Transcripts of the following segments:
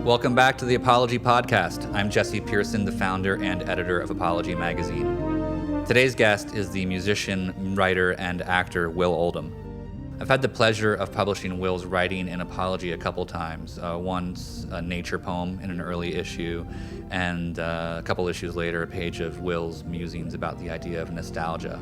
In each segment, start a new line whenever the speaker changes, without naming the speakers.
Welcome back to the Apology Podcast. I'm Jesse Pearson, the founder and editor of Apology Magazine. Today's guest is the musician, writer, and actor Will Oldham. I've had the pleasure of publishing Will's writing in Apology a couple times. Once a nature poem in an early issue, and a couple issues later, a page of Will's musings about the idea of nostalgia.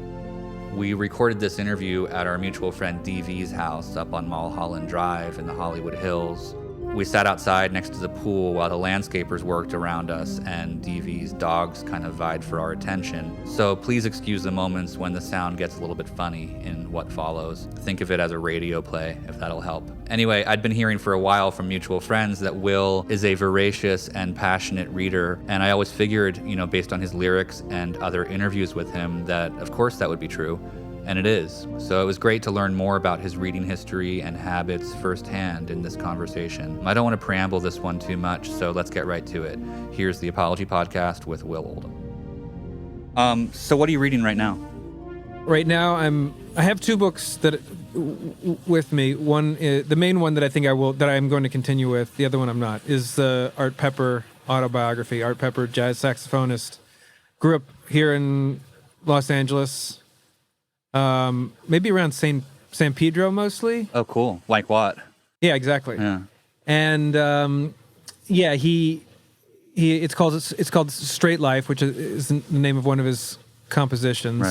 We recorded this interview at our mutual friend DV's house up on Mulholland Drive in the Hollywood Hills. We sat outside next to the pool while the landscapers worked around us, and DV's dogs kind of vied for our attention. So please excuse the moments when the sound gets a little bit funny in what follows. Think of it as a radio play, if that'll help. Anyway, I'd been hearing for a while from mutual friends that Will is a voracious and passionate reader, and I always figured, based on his lyrics and other interviews with him, that of course that would be true. And it is. So it was great to learn more about his reading history and habits firsthand in this conversation. I don't want to preamble this one too much, so let's get right to it. Here's the Apology Podcast with Will Oldham. So what are you reading right now?
Right now, I have two books that with me. One, the main one that I'm going to continue with. The other one I'm not. Is the Art Pepper autobiography. Art Pepper, jazz saxophonist, grew up here in Los Angeles. Maybe around San Pedro mostly.
Oh, cool. Like what?
Yeah, exactly.
Yeah.
And it's called Straight Life, which is the name of one of his compositions.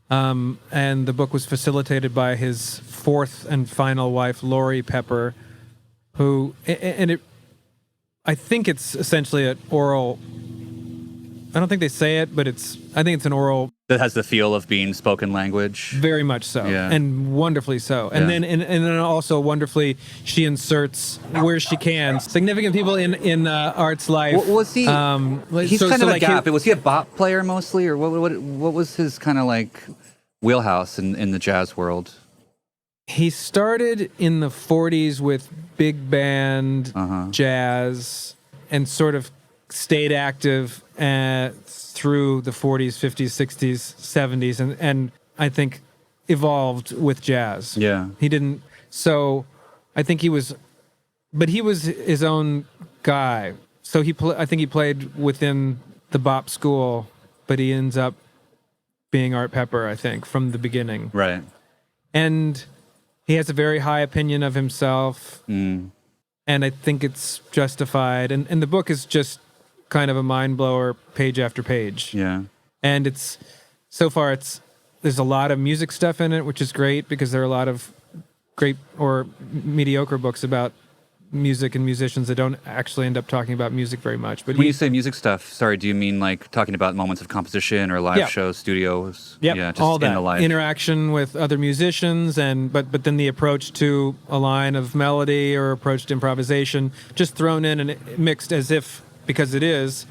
Right.
And the book was facilitated by his fourth and final wife, Lori Pepper, who I think it's essentially an oral. I don't think they say it, but I think it's an oral.
That has the feel of being spoken language.
Very much so,
yeah.
And wonderfully so. And
yeah.
then also wonderfully, she inserts where she can significant people in Art's life.
Was he? He's kind of a gap. Was he a bop player mostly, or what was his kind of like wheelhouse in the jazz world?
He started in the 40s with big band jazz, and sort of stayed active through the 40s, 50s, 60s, 70s, and I think evolved with jazz.
Yeah.
He didn't, so I think he was his own guy. So I think he played within the bop school, but he ends up being Art Pepper, I think, from the beginning.
Right.
And he has a very high opinion of himself, and I think it's justified. And the book is just kind of a mind blower, page after page.
Yeah.
And there's a lot of music stuff in it, which is great because there are a lot of great or mediocre books about music and musicians that don't actually end up talking about music very much. But
when you say music stuff, sorry, do you mean like talking about moments of composition or live shows, studios?
Yep.
Yeah, just
all that.
in the life.
Interaction with other musicians, but then the approach to a line of melody or approach to improvisation, just thrown in and mixed as if, because it is,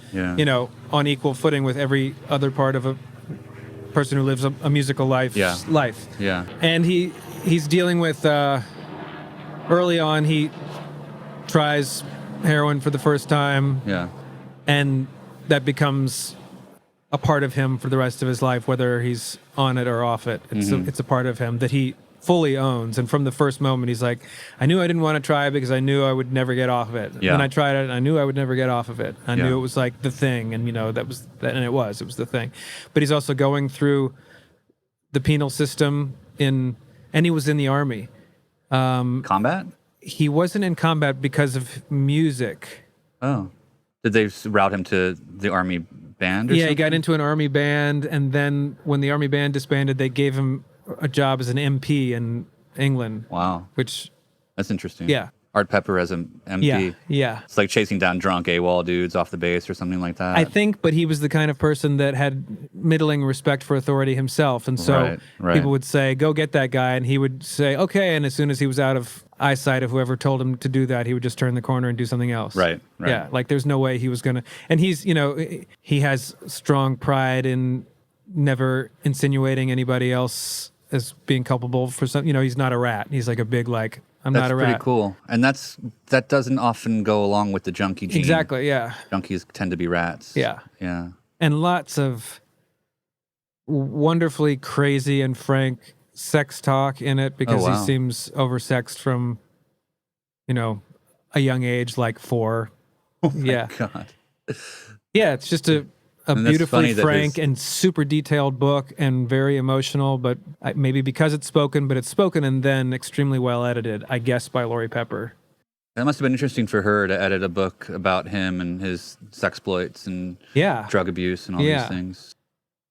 on equal footing with every other part of a person who lives a musical life.
Yeah.
And he's dealing with, early on, he tries heroin for the first time.
Yeah.
And that becomes a part of him for the rest of his life, whether he's on it or off it. It's a part of him that he fully owns. And from the first moment, he's like, I knew I didn't want to try it because I knew I would never get off of it.
Yeah.
Then I tried it and I knew I would never get off of it. I knew it was like the thing. And, it was the thing. But he's also going through the penal system and he was in the army.
Combat?
He wasn't in combat because of music.
Oh. Did they route him to the army band or something?
Yeah, he got into an army band, and then when the army band disbanded, they gave him a job as an MP in England.
Wow. That's interesting.
Yeah.
Art Pepper as an MP.
Yeah.
It's like chasing down drunk AWOL dudes off the base or something like that.
I think, but he was the kind of person that had middling respect for authority himself. And so people would say, go get that guy. And he would say, okay. And as soon as he was out of eyesight of whoever told him to do that, he would just turn the corner and do something else.
Right.
Yeah. Like there's no way he was going to. And he's, he has strong pride in never insinuating anybody else as being culpable for something. He's not a rat. He's like a big, I'm not a rat.
That's pretty cool. And that doesn't often go along with the junkie gene.
Exactly, yeah.
Junkies tend to be rats.
Yeah.
Yeah.
And lots of wonderfully crazy and frank sex talk in it because he seems oversexed from, a young age, like 4. Yeah.
God.
Yeah, it's just a
And that's
beautifully
funny that
frank
his-
and super detailed book and very emotional, but maybe because it's spoken, but it's spoken and then extremely well edited, I guess, by Lori Pepper.
That must have been interesting for her to edit a book about him and his sexploits and
Yeah.
drug abuse and all these things.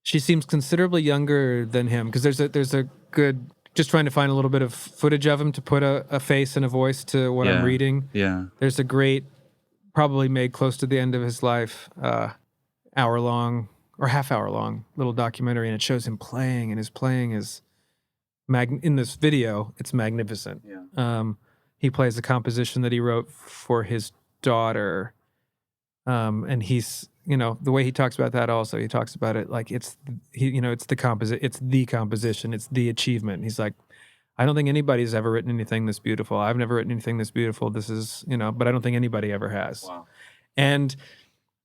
She seems considerably younger than him because there's a good, just trying to find a little bit of footage of him to put a face and a voice to what I'm reading.
Yeah.
There's a great, probably made close to the end of his life, hour-long or half-hour-long little documentary, and it shows him playing, and his playing is, in this video, it's magnificent.
Yeah.
He plays a composition that he wrote for his daughter, and he's, the way he talks about that also, he talks about it like it's the composition, it's the achievement. He's like, I don't think anybody's ever written anything this beautiful. I've never written anything this beautiful. This is, but I don't think anybody ever has.
Wow.
And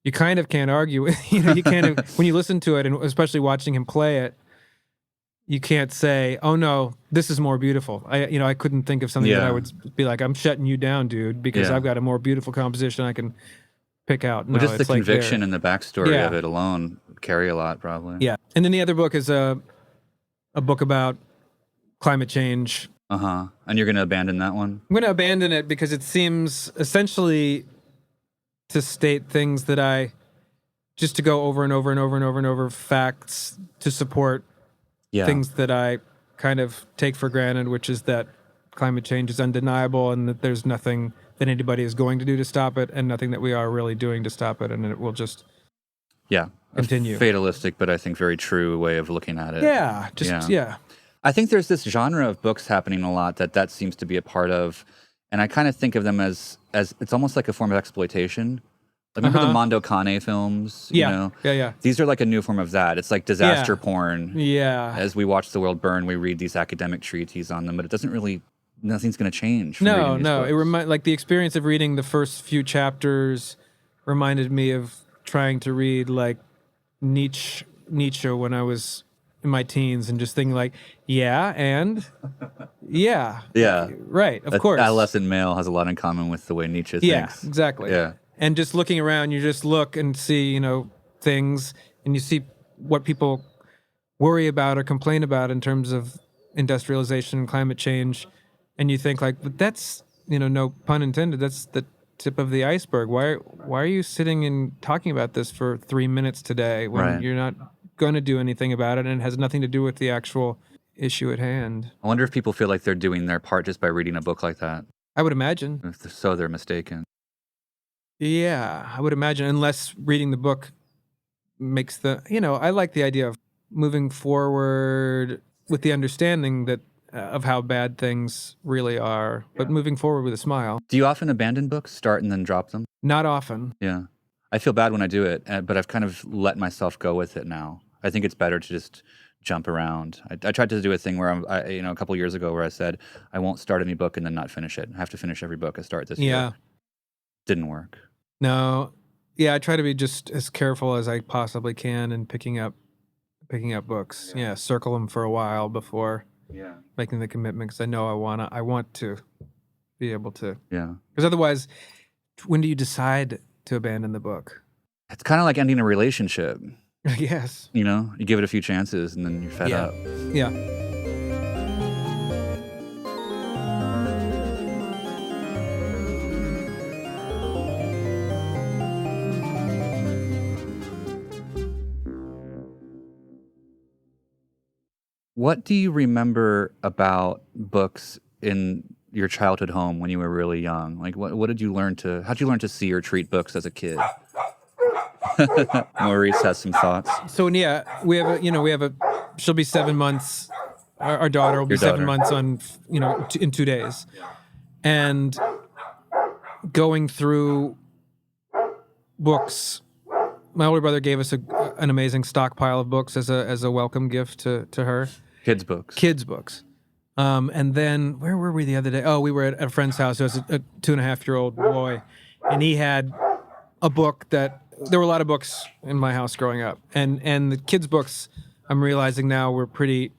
you kind of can't argue with, you can't, when you listen to it, and especially watching him play it, you can't say, oh no, this is more beautiful. I couldn't think of something that I would be like, I'm shutting you down, dude, because I've got a more beautiful composition I can pick out. No,
Well, just the
it's like
conviction and the backstory of it alone carry a lot, probably.
Yeah. And then the other book is a book about climate change.
Uh-huh. And you're going to abandon that one?
I'm going to abandon it because it seems essentially to state things that just to go over and over and over and over and over facts to support things that I kind of take for granted, which is that climate change is undeniable and that there's nothing that anybody is going to do to stop it and nothing that we are really doing to stop it, and it will just continue.
A fatalistic, but I think very true way of looking at it.
Yeah.
I think there's this genre of books happening a lot that seems to be a part of, and I kind of think of them as it's almost like a form of exploitation. Remember the Mondo Cane films?
Yeah.
These are like a new form of that. It's like disaster porn.
Yeah.
As we watch the world burn, we read these academic treatises on them, but it doesn't really, nothing's going to change. From reading these books.
It like the experience of reading the first few chapters reminded me of trying to read like Nietzsche when I was in my teens and just thinking like, right, of course.
Adolescent male has a lot in common with the way Nietzsche thinks.
Yeah, exactly.
Yeah.
And just looking around, you just look and see, things, and you see what people worry about or complain about in terms of industrialization and climate change, and you think like, but that's, no pun intended, that's the tip of the iceberg. Why are you sitting and talking about this for 3 minutes today when you're not going to do anything about it, and it has nothing to do with the actual issue at hand?
I wonder if people feel like they're doing their part just by reading a book like that.
I would imagine.
If so, they're mistaken.
Yeah, I would imagine, unless reading the book makes I like the idea of moving forward with the understanding that of how bad things really are, but moving forward with a smile.
Do you often abandon books, start and then drop them?
Not often.
Yeah. I feel bad when I do it, but I've kind of let myself go with it now. I think it's better to just jump around. I tried to do a thing where a couple years ago where I said, I won't start any book and then not finish it. I have to finish every book I start this year. Didn't work.
No. Yeah, I try to be just as careful as I possibly can in picking up books. Yeah, circle them for a while before making the commitment, because I know I want to be able to.
Yeah.
Because otherwise, when do you decide to abandon the book?
It's kind of like ending a relationship.
Yes.
You give it a few chances and then you're fed up.
Yeah.
What do you remember about books in your childhood home when you were really young? Like, what did you learn how'd you learn to see or treat books as a kid? Maurice has some thoughts.
So we have she'll be 7 months. Our daughter will be 7 months on, in 2 days. And going through books, my older brother gave us an amazing stockpile of books as a welcome gift to her.
Kids' books.
And then where were we the other day? Oh, we were at a friend's house who has a 2.5-year-old boy, and he had a book that there were a lot of books in my house growing up, and the kids' books I'm realizing now they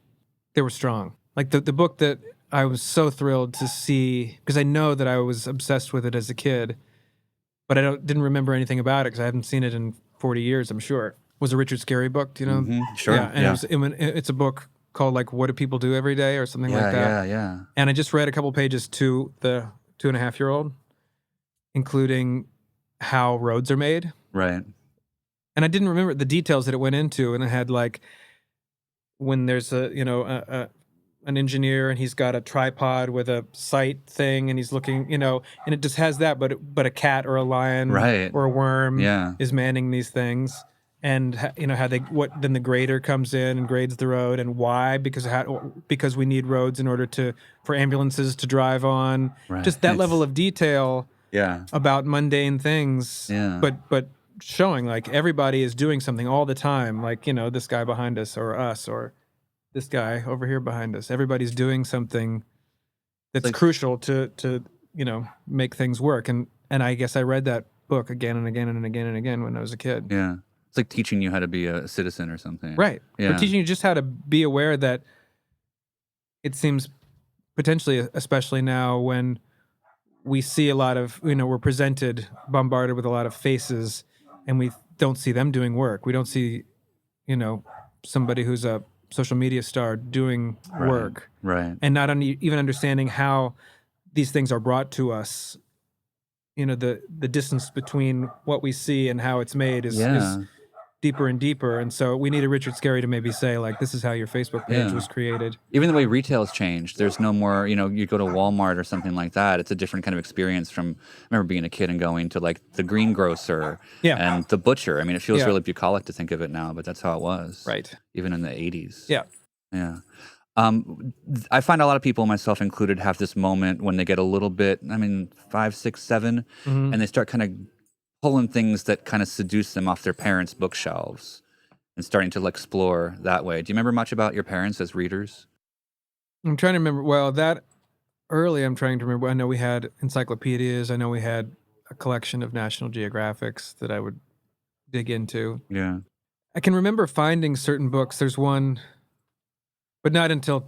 were strong. Like the book that I was so thrilled to see, because I know that I was obsessed with it as a kid, but I didn't remember anything about it because I haven't seen it in 40 years, I'm sure. It was a Richard Scarry book, do you know?
Mm-hmm. Sure.
Yeah, and it's a book called like What Do People Do Every Day or something like that.
Yeah.
And I just read a couple pages to the 2.5-year-old, including how roads are made.
Right.
And I didn't remember the details that it went into, and it had like when there's an engineer and he's got a tripod with a sight thing and he's looking, and it just has that, but a cat or a lion or a worm is manning these things. And how then the grader comes in and grades the road, and why? Because we need roads in order for ambulances to drive on.
Right.
Just that level of detail about mundane things.
Yeah.
But showing like everybody is doing something all the time, like this guy behind us or us or this guy over here behind us. Everybody's doing something that's like, crucial to make things work. And I guess I read that book again and again and again and again when I was a kid.
Yeah. It's like teaching you how to be a citizen or something.
Right.
Yeah.
Or teaching you just how to be aware that it seems potentially, especially now when we see a lot of, we're bombarded with a lot of faces and we don't see them doing work. We don't see, somebody who's a social media star doing work.
Right.
And not even understanding how these things are brought to us. The distance between what we see and how it's made is deeper and deeper. And so we need a Richard Scarry to maybe say, like, this is how your Facebook page was created.
Even the way retail's changed. There's no more, you go to Walmart or something like that. It's a different kind of experience from, I remember being a kid and going to like the greengrocer and the butcher. I mean, it feels really bucolic to think of it now, but that's how it was.
Right.
Even in the 80s.
Yeah.
Yeah. I find a lot of people, myself included, have this moment when they get a little bit, 5, 6, 7, and they start kind of pulling things that kind of seduce them off their parents' bookshelves and starting to explore that way. Do you remember much about your parents as readers?
I'm trying to remember. Well, that early, I'm trying to remember. I know we had encyclopedias. I know we had a collection of National Geographics that I would dig into.
Yeah.
I can remember finding certain books. There's one, but not until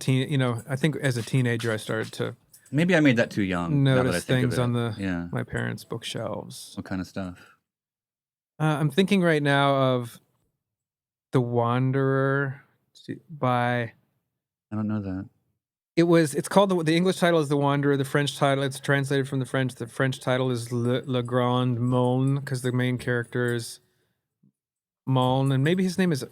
I think as a teenager I started to
maybe I made that too young.
Notice things on my parents' bookshelves.
What kind of stuff?
I'm thinking right now of The Wanderer by.
I don't know that.
It's called the English title is The Wanderer. The French title, it's translated from the French. The French title is Le Grand Molne because the main character is Molne, and maybe his name is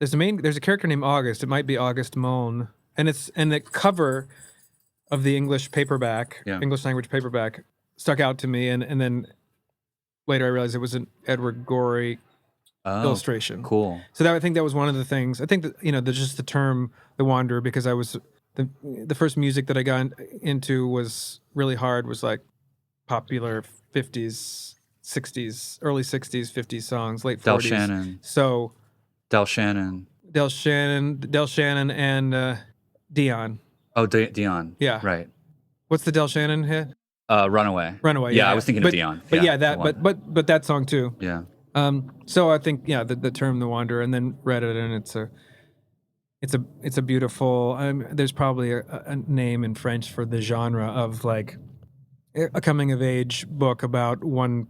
there's a character named August. It might be Auguste Molne. And the cover of the English paperback, English language paperback, stuck out to me, and then later I realized it was an Edward Gorey illustration.
Cool.
So I think that was one of the things. I think that just the term "The Wanderer" because I was the first music that I got into was really hard. Was like popular 50s, 60s, early 60s, 50s songs, late 40s.
Del Shannon.
So
Del Shannon,
and Dion.
Oh, Dion.
Yeah.
Right.
What's the Del Shannon hit?
Runaway.
Runaway.
Yeah, I was thinking of Dion.
But but that song too.
Yeah.
So I think the term "The Wanderer" and then read it, and it's a beautiful. There's probably a name in French for the genre of like a coming of age book about one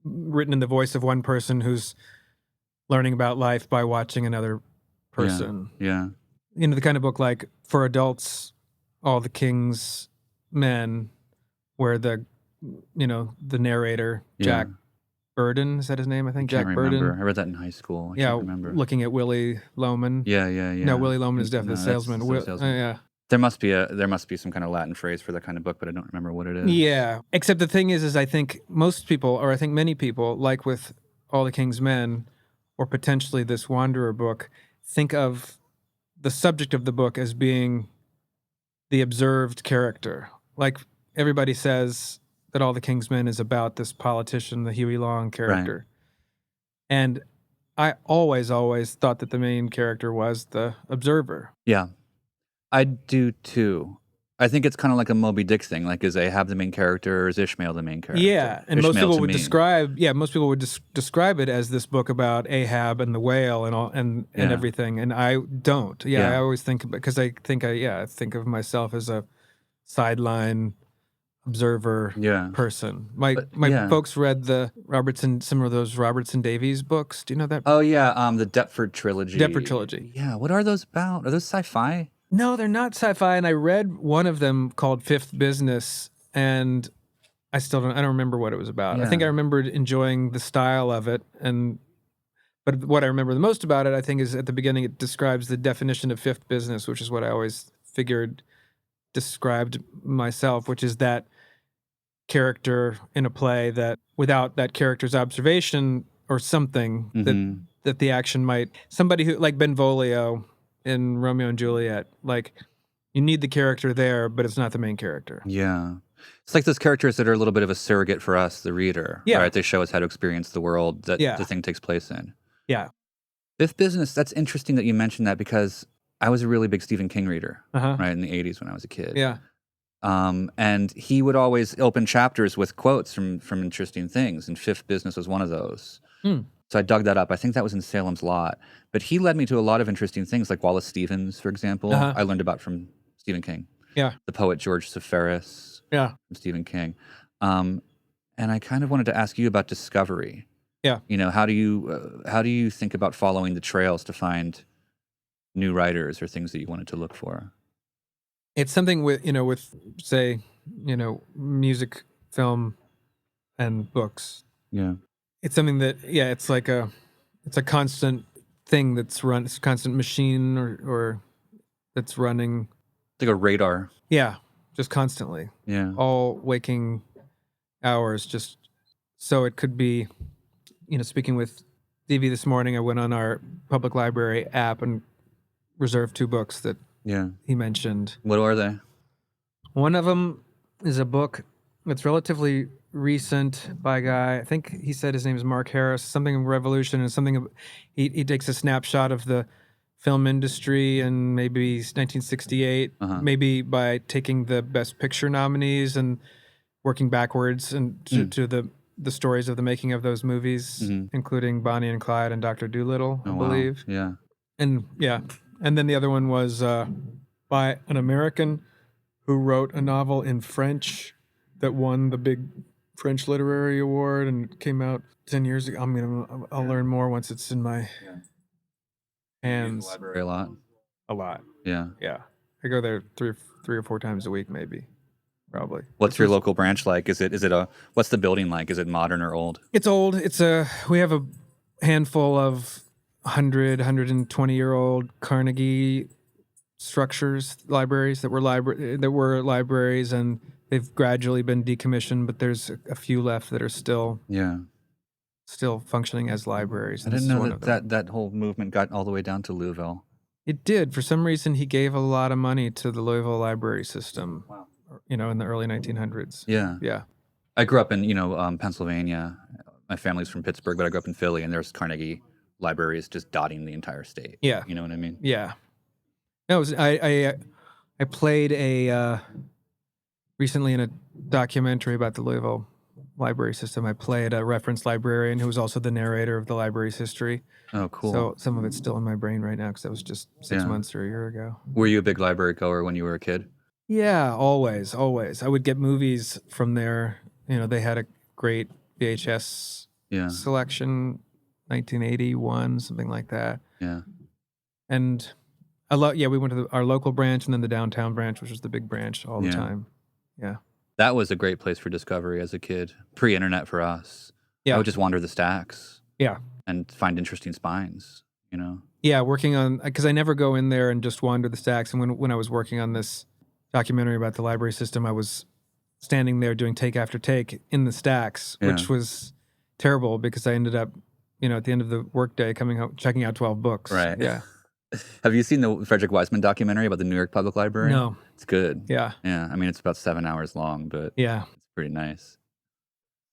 written in the voice of one person who's learning about life by watching another person.
Yeah.
The kind of book like for adults, All the King's Men, where the narrator, Jack Burden, is that his name? I think Jack Burden.
I read that in high school. I can't remember.
Looking at Willie Loman.
Yeah.
No, Willie Loman is definitely the salesman. Yeah.
There must be some kind of Latin phrase for that kind of book, but I don't remember what it is.
Yeah. Except the thing is I think most people, or I think many people, like with All the King's Men, or potentially this Wanderer book, think of the subject of the book as being the observed character. Like everybody says that All the King's Men is about this politician, the Huey Long character. Right. And I always thought that the main character was the observer.
Yeah, I do too. I think it's kind of like a Moby Dick thing. Like, is Ahab the main character or is Ishmael the main character?
Yeah, and most people would describe describe it as this book about Ahab and the whale and all and everything. And I don't. I always think because I think of myself as a sideline observer
Yeah.
person. My
yeah.
folks read some of those Robertson Davies books. Do you know that?
Oh yeah, the Deptford trilogy.
Deptford trilogy.
Yeah, what are those about? Are those sci-fi?
No, they're not sci-fi. And I read one of them called Fifth Business, and I don't remember what it was about. I think I remembered enjoying the style of it, but what I remember the most about it, I think, is at the beginning it describes the definition of fifth business, which is what I always figured described myself, which is that character in a play that without that character's observation or something that the action might, somebody who, like Benvolio in Romeo and Juliet, like you need the character there, but it's not the main character.
Yeah. It's like those characters that are a little bit of a surrogate for us, the reader.
Yeah.
Right? They show us how to experience the world that the thing takes place in.
Yeah.
Fifth Business, that's interesting that you mentioned that because I was a really big Stephen King reader, right, in the 80s when I was a kid.
Yeah.
And he would always open chapters with quotes from interesting things, and Fifth Business was one of those. So I dug that up. I think that was in Salem's Lot. But he led me to a lot of interesting things, like Wallace Stevens, for example. I learned about from Stephen King.
Yeah.
The poet George Seferis.
Yeah.
From Stephen King. And I kind of wanted to ask you about discovery.
Yeah.
You know, how do you think about following the trails to find new writers or things that you wanted to look for?
It's something with say, music, film, and books.
Yeah.
It's something that, it's like it's a constant thing that's run. It's a constant machine or that's running.
It's like a radar.
Yeah, just constantly.
Yeah.
All waking hours, just so it could be, speaking with Stevie this morning, I went on our public library app and reserved 2 books that he mentioned.
What are they?
One of them is a book that's relatively recent by a guy. I think he said his name is Mark Harris. Something Revolution, and something. He takes a snapshot of the film industry in maybe 1968, maybe by taking the Best Picture nominees and working backwards and to the stories of the making of those movies, including Bonnie and Clyde and Dr. Dolittle, I believe.
Yeah.
And then the other one was by an American who wrote a novel in French that won the big French Literary Award and came out 10 years ago. I mean, I'll learn more once it's in my hands.
You go to the library a lot?
A lot.
Yeah.
Yeah. I go there three or four times a week, maybe. Probably.
What's your local branch like? What's the building like? Is it modern or old?
It's old. We have a handful of 120-year-old Carnegie libraries that were libraries, and they've gradually been decommissioned, but there's a few left that are still functioning as libraries.
I didn't know that whole movement got all the way down to Louisville.
It did. For some reason, he gave a lot of money to the Louisville library system.
Wow.
In the early 1900s.
Yeah.
Yeah.
I grew up in Pennsylvania. My family's from Pittsburgh, but I grew up in Philly, and there's Carnegie libraries just dotting the entire state.
Yeah.
You know what I mean?
Yeah. No, I played recently in a documentary about the Louisville library system. I played a reference librarian who was also the narrator of the library's history.
Oh, cool.
So some of it's still in my brain right now because that was just 6 months or a year ago.
Were you a big library goer when you were a kid?
Yeah, always. I would get movies from there. They had a great VHS selection, 1981, something like that.
Yeah.
And we went to our local branch and then the downtown branch, which was the big branch all the time. Yeah.
That was a great place for discovery as a kid, pre-internet for us. Yeah. I would just wander the stacks.
Yeah.
And find interesting spines,
Yeah, working on, because I never go in there and just wander the stacks. And when I was working on this documentary about the library system, I was standing there doing take after take in the stacks, which was terrible because I ended up, at the end of the workday coming home, checking out 12 books.
Right.
Yeah.
Have you seen the Frederick Wiseman documentary about the New York Public Library?
No.
It's good.
Yeah.
Yeah. I mean, it's about 7 hours long, but it's pretty nice.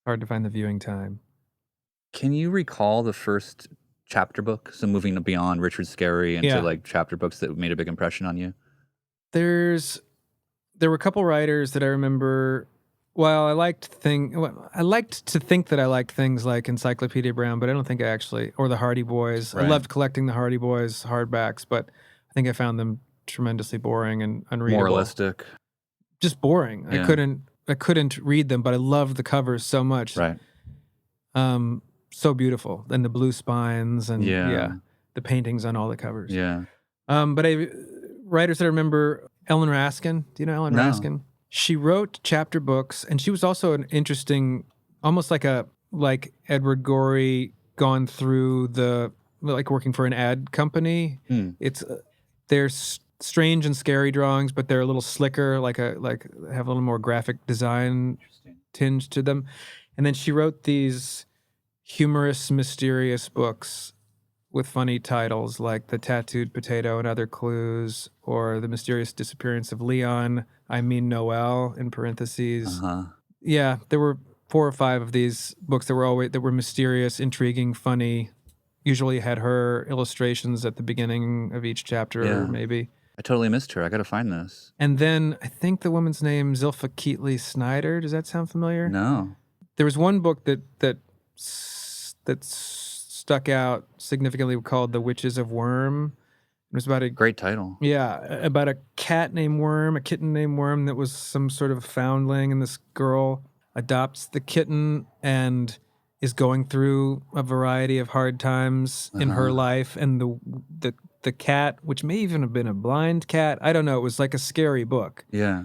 Hard to find the viewing time.
Can you recall the first chapter book? So moving beyond Richard Scarry into like chapter books that made a big impression on you?
There were a couple writers that I remember. Well, I liked to think that I liked things like Encyclopedia Brown, but I don't think I actually, or the Hardy Boys. Right. I loved collecting the Hardy Boys hardbacks, but I think I found them tremendously boring and unreadable.
Moralistic.
Just boring.
Yeah.
I couldn't. couldn't read them, but I loved the covers so much.
Right.
So beautiful, and the blue spines, and
Yeah.
the paintings on all the covers.
Yeah.
But writers that I remember, Ellen Raskin. Do you know Ellen
No.
Raskin? She wrote chapter books, and she was also an interesting, almost like Edward Gorey gone through like working for an ad company. It's they're strange and scary drawings, but they're a little slicker, like have a little more graphic design tinge to them. And then she wrote these humorous, mysterious books with funny titles like The Tattooed Potato and Other Clues, or The Mysterious Disappearance of Leon, I Mean Noel, in parentheses. Yeah, there were 4 or 5 of these books that were mysterious, intriguing, funny. Usually had her illustrations at the beginning of each chapter, maybe.
I totally missed her. I got to find this.
And then I think the woman's name, Zilpha Keatley Snyder. Does that sound familiar?
No.
There was one book that stuck out significantly called The Witches of Worm. It was about a
great title.
Yeah, about a cat named Worm, a kitten named Worm that was some sort of foundling, and this girl adopts the kitten and is going through a variety of hard times in her life, and the cat, which may even have been a blind cat, I don't know, it was like a scary book.
Yeah.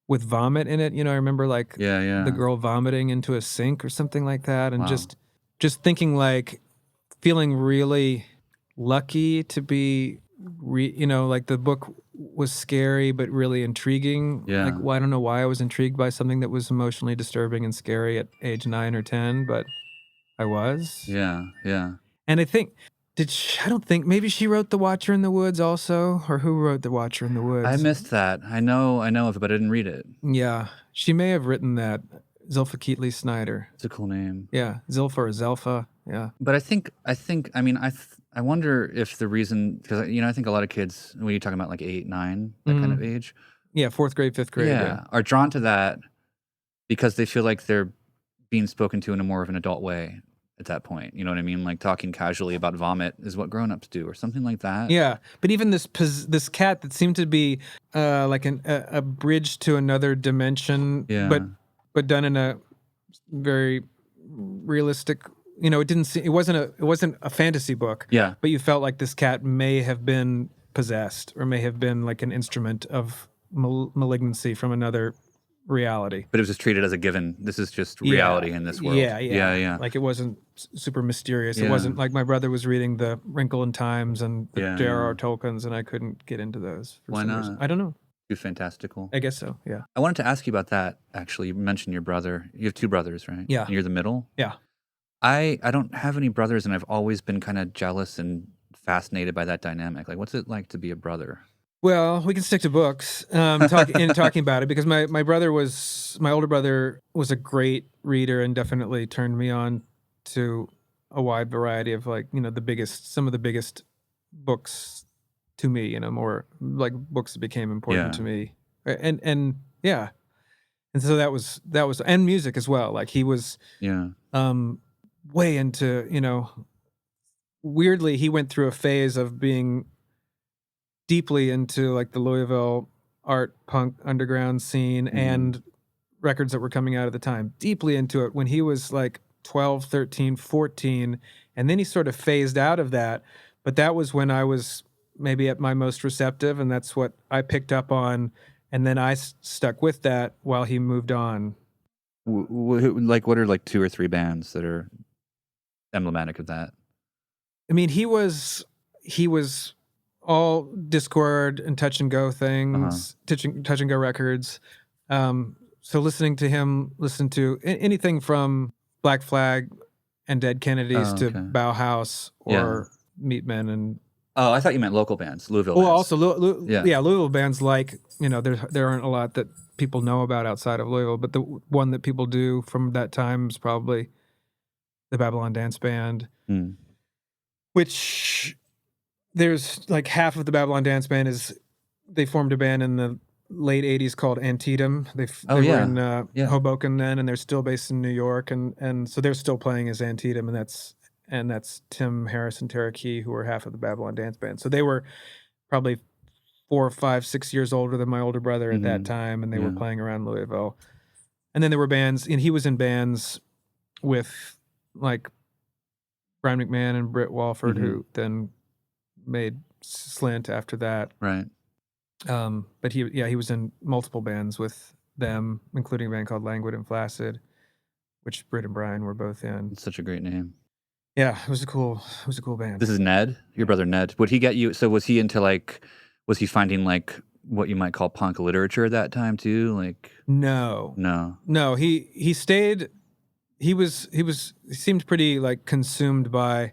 With vomit in it, I remember
the
girl vomiting into a sink or something like that, and just thinking feeling really lucky to be, the book was scary but really intriguing.
Yeah.
I don't know why I was intrigued by something that was emotionally disturbing and scary at age 9 or 10, but I was.
Yeah, yeah.
And I think, I don't think, maybe she wrote The Watcher in the Woods also, or who wrote The Watcher in the Woods?
I missed that. I know of it, but I didn't read it.
Yeah, she may have written that. Zilpha Keatley Snyder.
It's a cool name.
Yeah, Zilpha or Zelpha. Yeah.
But I wonder if the reason, because I think a lot of kids, when you're talking about 8, 9, that kind of age.
Yeah, 4th grade, 5th grade. Yeah,
are drawn to that because they feel like they're being spoken to in a more of an adult way at that point. You know what I mean? Like talking casually about vomit is what grown-ups do, or something like that.
Yeah, but even this cat that seemed to be like a bridge to another dimension, but done in a very realistic. It wasn't a fantasy book.
Yeah,
but you felt like this cat may have been possessed, or may have been like an instrument of malignancy from another reality.
But it was just treated as a given. This is just reality in this world.
Yeah. Like it wasn't super mysterious. It wasn't like my brother was reading the Wrinkle in Times and the J.R.R. Tolkien's, and I couldn't get into those.
Why not?
Reason. I don't know.
Too fantastical.
I guess so, yeah.
I wanted to ask you about that, actually. You mentioned your brother. You have 2 brothers, right?
Yeah.
And you're the middle?
Yeah.
I don't have any brothers, and I've always been kind of jealous and fascinated by that dynamic. Like, what's it like to be a brother?
Well, we can stick to books talking about it, because my older brother was a great reader and definitely turned me on to a wide variety of some of the biggest books to me, more like books that became important to me. And so that was, and music as well. Like he was way into, weirdly, he went through a phase of being deeply into like the Louisville art punk underground scene and records that were coming out at the time, deeply into it when he was like 12, 13, 14. And then he sort of phased out of that. But that was when I was maybe at my most receptive, and that's what I picked up on. And then I stuck with that while he moved on.
Like, what are 2 or 3 bands that are emblematic of that?
I mean, he was all Discord and touch and go things, touch and go records. So listening to him, listen to anything from Black Flag and Dead Kennedys to Bauhaus or Meatmen and.
Oh, I thought you meant local bands, Louisville bands.
Well, also, Louisville bands there aren't a lot that people know about outside of Louisville, but the one that people do from that time is probably the Babylon Dance Band, which there's like half of the Babylon Dance Band they formed a band in the late 80s called Antietam. They were in Hoboken then, and they're still based in New York, and so they're still playing as Antietam, and that's Tim Harris and Tara Key, who were half of the Babylon Dance Band. So they were probably 4, 5, 6 years older than my older brother at that time, and they were playing around Louisville. And then there were bands, and he was in bands with like Brian McMahon and Britt Walford, who then made Slint after that.
Right.
But he was in multiple bands with them, including a band called Languid and Flaccid, which Britt and Brian were both in.
It's such a great name.
Yeah, it was a cool band.
This is Ned, your brother Ned. Would he get you? So was he into was he finding what you might call punk literature at that time too?
No. He stayed. He seemed pretty consumed by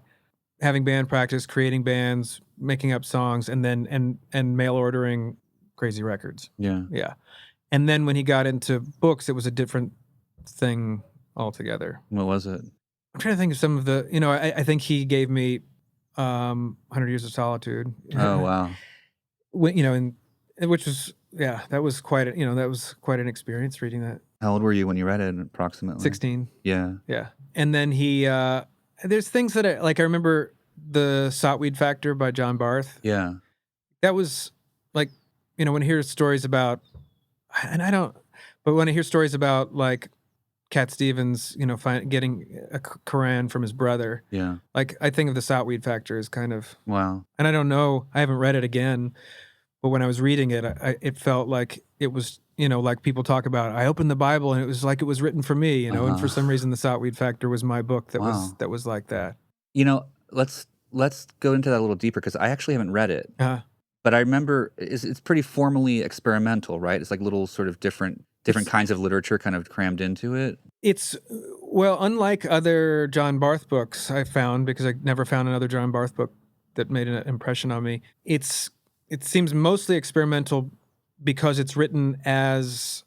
having band practice, creating bands, making up songs, and then and mail ordering crazy records.
Yeah.
Yeah. And then when he got into books, it was a different thing altogether.
What was it?
I'm trying to think of some of the, I think he gave me 100 Years of Solitude.
Oh, wow.
Which was, that was quite an experience reading that.
How old were you when you read it, approximately?
16.
Yeah.
Yeah. And then he, there's things that I remember the Sotweed Factor by John Barth.
Yeah.
That was when I hear stories about, but when I hear stories about Cat Stevens, getting a Quran from his brother.
Yeah.
I think of the Sotweed Factor as kind of...
Wow. And
I don't know, I haven't read it again, but when I was reading it, it felt like it was, like people talk about, I opened the Bible and it was like it was written for me, and for some reason the Sotweed Factor was my book that was like that.
Let's go into that a little deeper, because I actually haven't read it. But I remember it's pretty formally experimental, right? It's like little sort of different kinds of literature kind of crammed into it.
It's, unlike other John Barth books I found, because I never found another John Barth book that made an impression on me, it seems mostly experimental because it's written as,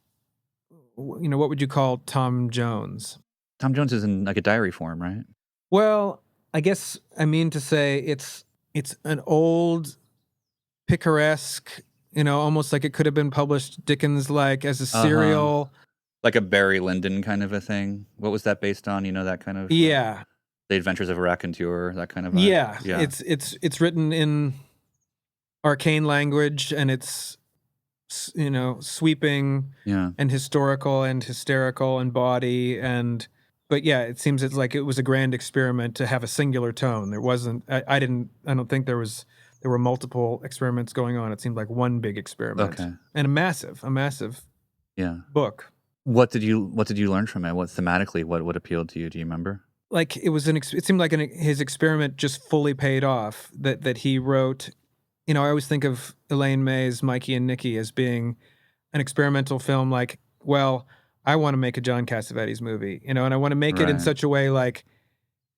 what would you call Tom Jones?
Tom Jones is in a diary form, right?
Well, I guess I mean to say it's an old, picaresque, almost like it could have been published Dickens-like as a serial.
Like a Barry Lyndon kind of a thing. What was that based on? That kind of...
Yeah.
The Adventures of a Raconteur, that kind of...
Yeah. It's written in arcane language, and it's, sweeping and historical and hysterical and body and... But yeah, it seems it's like it was a grand experiment to have a singular tone. There wasn't... I don't think there were multiple experiments going on. It seemed like one big experiment.
Okay.
And a massive book. What did you
learn from it? Thematically, what appealed to you? Do you remember?
It seemed like his experiment just fully paid off. That he wrote, I always think of Elaine May's Mickie and Nicky as being an experimental film. I want to make a John Cassavetes movie, and I want to make it in such a way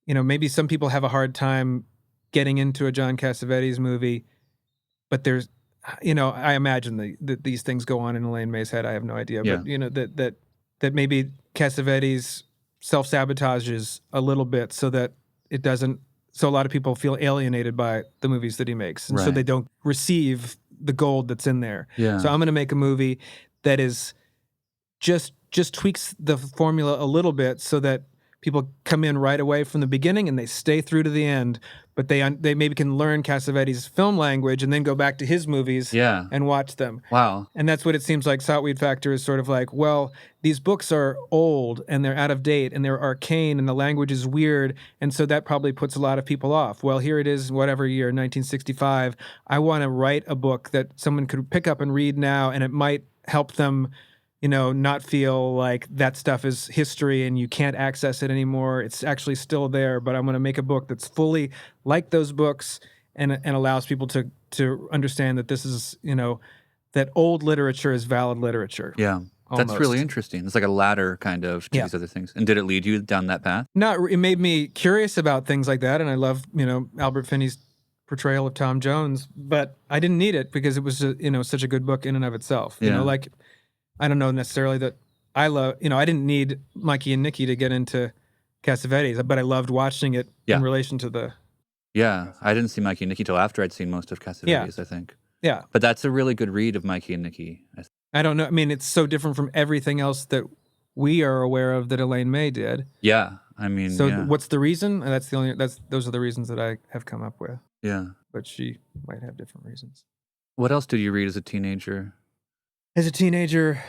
maybe some people have a hard time getting into a John Cassavetes movie, but there's, I imagine that these things go on in Elaine May's head. I have no idea, but that maybe Cassavetes self-sabotages a little bit so that it doesn't, so a lot of people feel alienated by the movies that he makes, and so they don't receive the gold that's in there.
Yeah.
So I'm going to make a movie that is just tweaks the formula a little bit so that people come in right away from the beginning and they stay through to the end, but they maybe can learn Cassavetes' film language and then go back to his movies and watch them.
Wow.
And that's what it seems like Sotweed Factor is sort of like, these books are old and they're out of date and they're arcane and the language is weird, and so that probably puts a lot of people off. Well, here it is, whatever year, 1965. I want to write a book that someone could pick up and read now, and it might help them not feel like that stuff is history and you can't access it anymore. It's actually still there, but I'm going to make a book that's fully like those books and allows people to understand that this is, that old literature is valid literature.
Yeah.
Almost.
That's really interesting. It's like a ladder kind of to these other things. And did it lead you down that path?
It made me curious about things like that, and I love, Albert Finney's portrayal of Tom Jones, but I didn't need it because it was, such a good book in and of itself. I don't know necessarily that I love, I didn't need Mickie and Nicky to get into Cassavetes, but I loved watching it in relation to the...
Yeah, I didn't see Mickie and Nicky till after I'd seen most of Cassavetes, I think.
Yeah.
But that's a really good read of Mickie and Nicky.
I don't know. I mean, it's so different from everything else that we are aware of that Elaine May did.
Yeah, I mean,
so what's the reason? Those are the reasons that I have come up with.
Yeah.
But she might have different reasons.
What else did you read as a teenager?
As a teenager,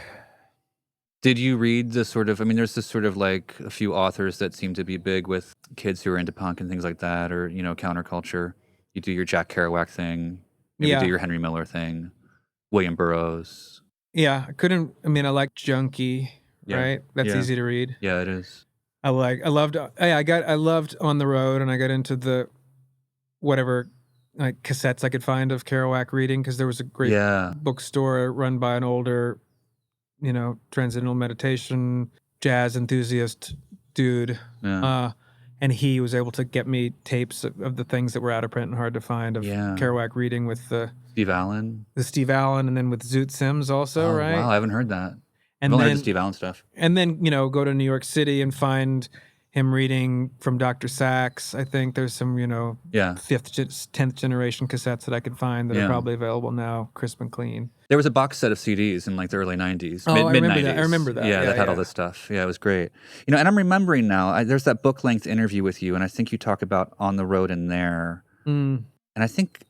Did you read the sort of, I mean, there's this sort of like a few authors that seem to be big with kids who are into punk and things like that, or, counterculture. You do your Jack Kerouac thing, maybe do
Yeah.
your Henry Miller thing, William Burroughs.
Yeah. I like Junkie,
Yeah.
right? That's
Yeah.
easy to read.
Yeah, it is.
I loved On the Road, and I got into the whatever like cassettes I could find of Kerouac reading, because there was a great bookstore run by an older, transcendental meditation jazz enthusiast dude.
Yeah.
And he was able to get me tapes of the things that were out of print and hard to find of Kerouac reading with
Steve Allen,
and then with Zoot Sims also, right?
Wow, I haven't heard that.
And
I've only heard the Steve Allen stuff.
And then, go to New York City and find him reading from Dr. Sachs. I think there's some, 10th generation cassettes that I could find that are probably available now, crisp and clean.
There was a box set of CDs in like the early 90s,
I remember
mid-90s.
that. I remember that.
Yeah, that had all this stuff. Yeah, it was great. And I'm remembering now, there's that book-length interview with you, and I think you talk about On the Road in there.
Mm.
And I think,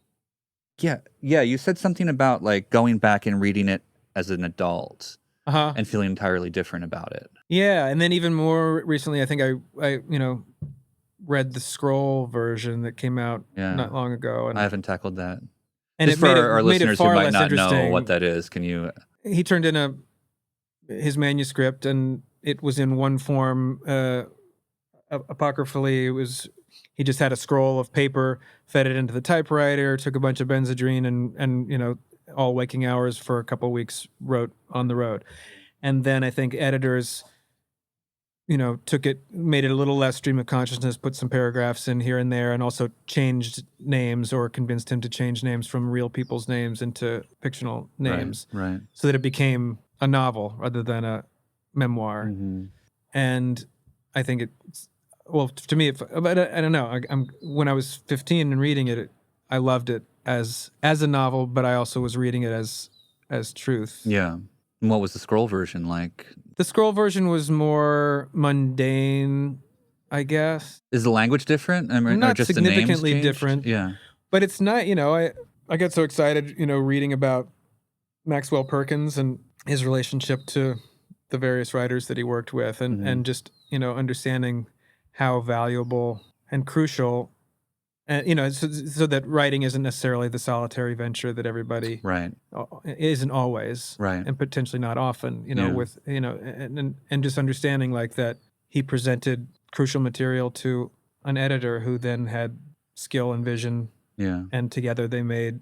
you said something about like going back and reading it as an adult and feeling entirely different about it.
Yeah, and then even more recently, I think I read the scroll version that came out not long ago. And
I haven't tackled that.
And
just for our listeners who might not know what that is, can you?
He turned in his manuscript, and it was in one form. Apocryphally, he just had a scroll of paper, fed it into the typewriter, took a bunch of Benzedrine, and all waking hours for a couple of weeks wrote On the Road. And then I think editors, took it, made it a little less stream of consciousness, put some paragraphs in here and there, and also changed names or convinced him to change names from real people's names into fictional names.
Right.
So that it became a novel rather than a memoir.
Mm-hmm.
And I think to me, but I don't know. When I was 15 and reading it, I loved it as a novel, but I also was reading it as truth.
Yeah. And what was the scroll version like?
The scroll version was more mundane, I guess.
Is the language different?
Not
or just
significantly
the names
different.
Yeah.
But it's not, I get so excited, reading about Maxwell Perkins and his relationship to the various writers that he worked with, and just, understanding how valuable and crucial, and so that writing isn't necessarily the solitary venture that everybody isn't always, and potentially not often, with and just understanding like that he presented crucial material to an editor who then had skill and vision, and together they made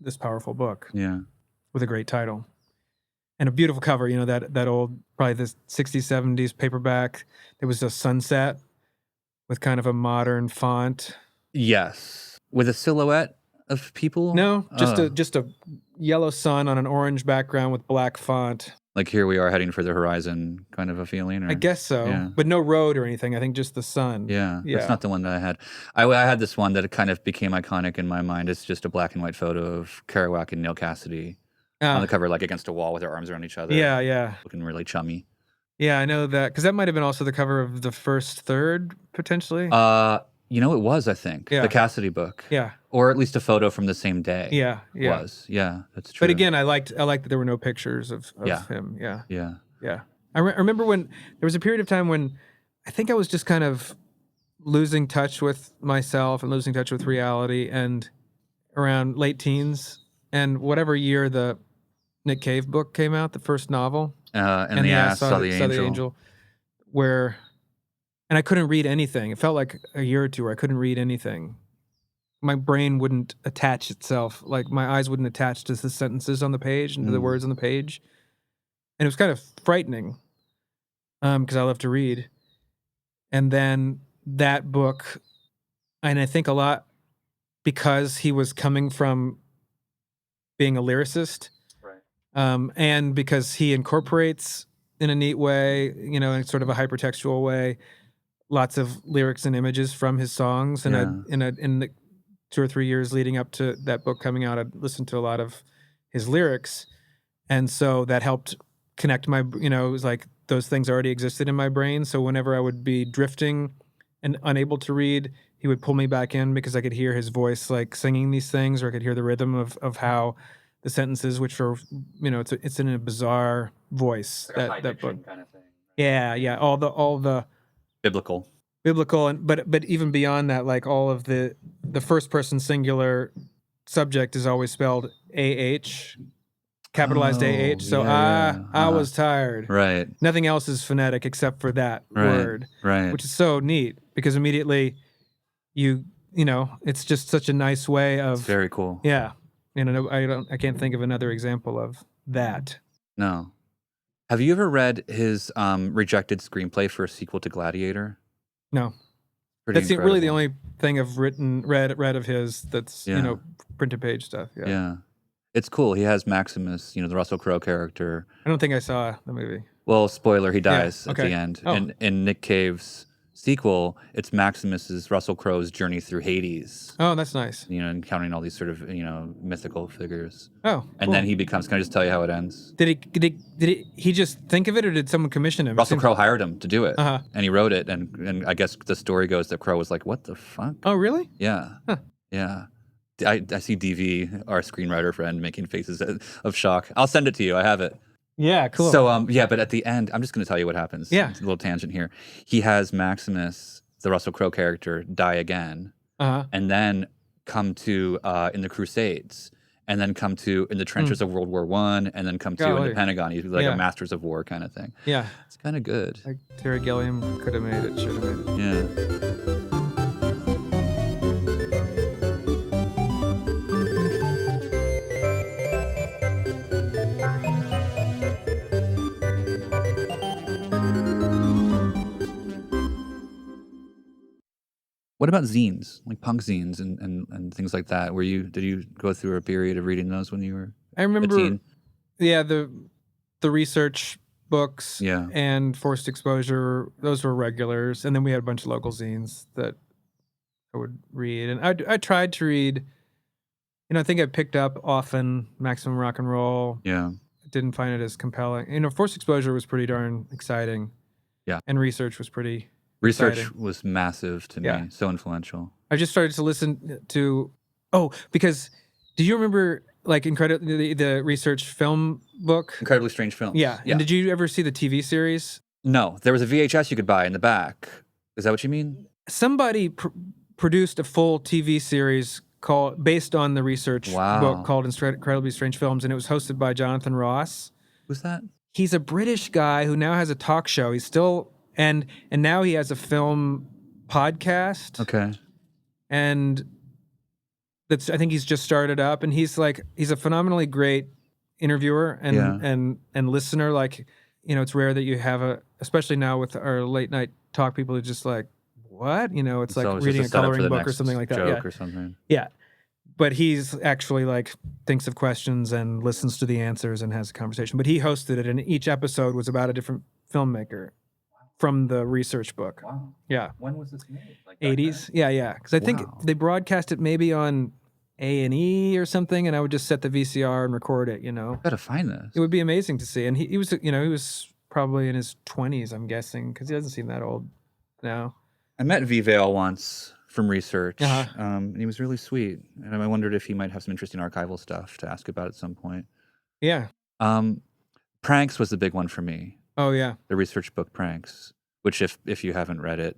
this powerful book, with a great title and a beautiful cover. That old, probably the 60s, 70s paperback. There was a sunset with kind of a modern font.
Yes. With a silhouette of people?
No, just a yellow sun on an orange background with black font.
Like here we are heading for the horizon kind of a feeling? Or?
I guess so. But no road or anything. I think just the sun.
Yeah. That's not the one that I had. I had this one that kind of became iconic in my mind. It's just a black and white photo of Kerouac and Neil Cassidy on the cover, like against a wall with their arms around each other.
Yeah.
Looking really chummy.
Yeah, I know that. Because that might have been also the cover of the first third, potentially.
It was, I think. The Cassidy book.
Yeah.
Or at least a photo from the same day.
Yeah.
Was. Yeah, that's true.
But again, I liked that there were no pictures of him. Yeah.
Yeah.
I remember when there was a period of time when I think I was just kind of losing touch with myself and losing touch with reality, and around late teens, and whatever year the Nick Cave book came out, the first novel.
And the Ass Saw the Angel.
And I couldn't read anything. It felt like a year or two where I couldn't read anything. My brain wouldn't attach itself. Like my eyes wouldn't attach to the sentences on the page and to the words on the page. And it was kind of frightening because I love to read. And then that book, and I think a lot because he was coming from being a lyricist, and because he incorporates in a neat way, in sort of a hypertextual way, lots of lyrics and images from his songs. And in the 2 or 3 years leading up to that book coming out, I'd listened to a lot of his lyrics. And so that helped connect my, it was like those things already existed in my brain. So whenever I would be drifting and unable to read, he would pull me back in because I could hear his voice like singing these things, or I could hear the rhythm of how the sentences, which are, it's in a bizarre voice.
Like a high
that book.
diction kind of thing.
Yeah. All the
Biblical,
and but even beyond that, like all of the first person singular subject is always spelled AH, capitalized AH. So I was tired.
Right.
Nothing else is phonetic except for that word,
Right.
which is so neat because immediately you know, it's just such a nice way of.
It's very cool.
Yeah. I can't think of another example of that.
No. Have you ever read his rejected screenplay for a sequel to Gladiator?
No.
Pretty
That's
incredible.
really the only thing I've read of his that's,
Yeah.
printed page stuff.
Yeah. It's cool. He has Maximus, the Russell Crowe character.
I don't think I saw the movie.
Well, spoiler, he dies at
okay.
the end.
Oh.
And in Nick Cave's sequel, it's Maximus's Russell Crowe's journey through Hades.
Oh, that's nice.
Encountering all these sort of, mythical figures.
Oh,
And
cool.
then he becomes, can I just tell you how it ends?
Did he just think of it, or did someone commission him?
Russell Crowe hired him to do it.
Uh-huh.
And he wrote it, and I guess the story goes that Crowe was like, what the fuck?
Oh, really?
Yeah.
Huh.
Yeah. I see DV, our screenwriter friend, making faces of shock. I'll send it to you. I have it.
Yeah, cool.
So, but at the end, I'm just going to tell you what happens.
Yeah.
It's a little tangent here. He has Maximus, the Russell Crowe character, die again, and then come to in the Crusades, and then come to in the trenches of World War I, and then come to in the Pentagon. He's like a Masters of War kind of thing.
Yeah.
It's kind of good.
Like Terry Gilliam could have made it, should have made it.
Yeah. What about zines, like punk zines and things like that? Did you go through a period of reading those when you were
I remember,
a teen?
Yeah, the research books and Forced Exposure, those were regulars. And then we had a bunch of local zines that I would read. And I tried to read, I think I picked up often Maximum Rock and Roll.
Yeah.
Didn't find it as compelling. Forced Exposure was pretty darn exciting.
Yeah.
And research was pretty
Research
exciting.
was massive to me, so influential.
I just started to listen to, because do you remember like the research film book?
Incredibly Strange Films.
Yeah. And did you ever see the TV series?
No, there was a VHS you could buy in the back. Is that what you mean?
Somebody produced a full TV series based on the research book called Incredibly Strange Films, and it was hosted by Jonathan Ross.
Who's that?
He's a British guy who now has a talk show. He's still and now he has a film podcast.
Okay.
And I think he's just started up, and he's a phenomenally great interviewer and listener. Like, it's rare that you have especially now with our late night talk, people are just like, what? It's like reading a coloring book or something like that.
Joke or something.
Yeah. But he's actually thinks of questions and listens to the answers and has a conversation. But he hosted it, and each episode was about a different filmmaker from the research book.
Wow.
Yeah.
When was this made? Like
80s? Yeah. Because I think they broadcast it maybe on A&E or something, and I would just set the VCR and record it,
Gotta find this.
It would be amazing to see. And he was, he was probably in his 20s, I'm guessing, because he doesn't seem that old now.
I met V-Vale once from research, and he was really sweet. And I wondered if he might have some interesting archival stuff to ask about at some point.
Yeah.
Pranks was the big one for me.
Oh, yeah.
The research book Pranks, which if you haven't read it,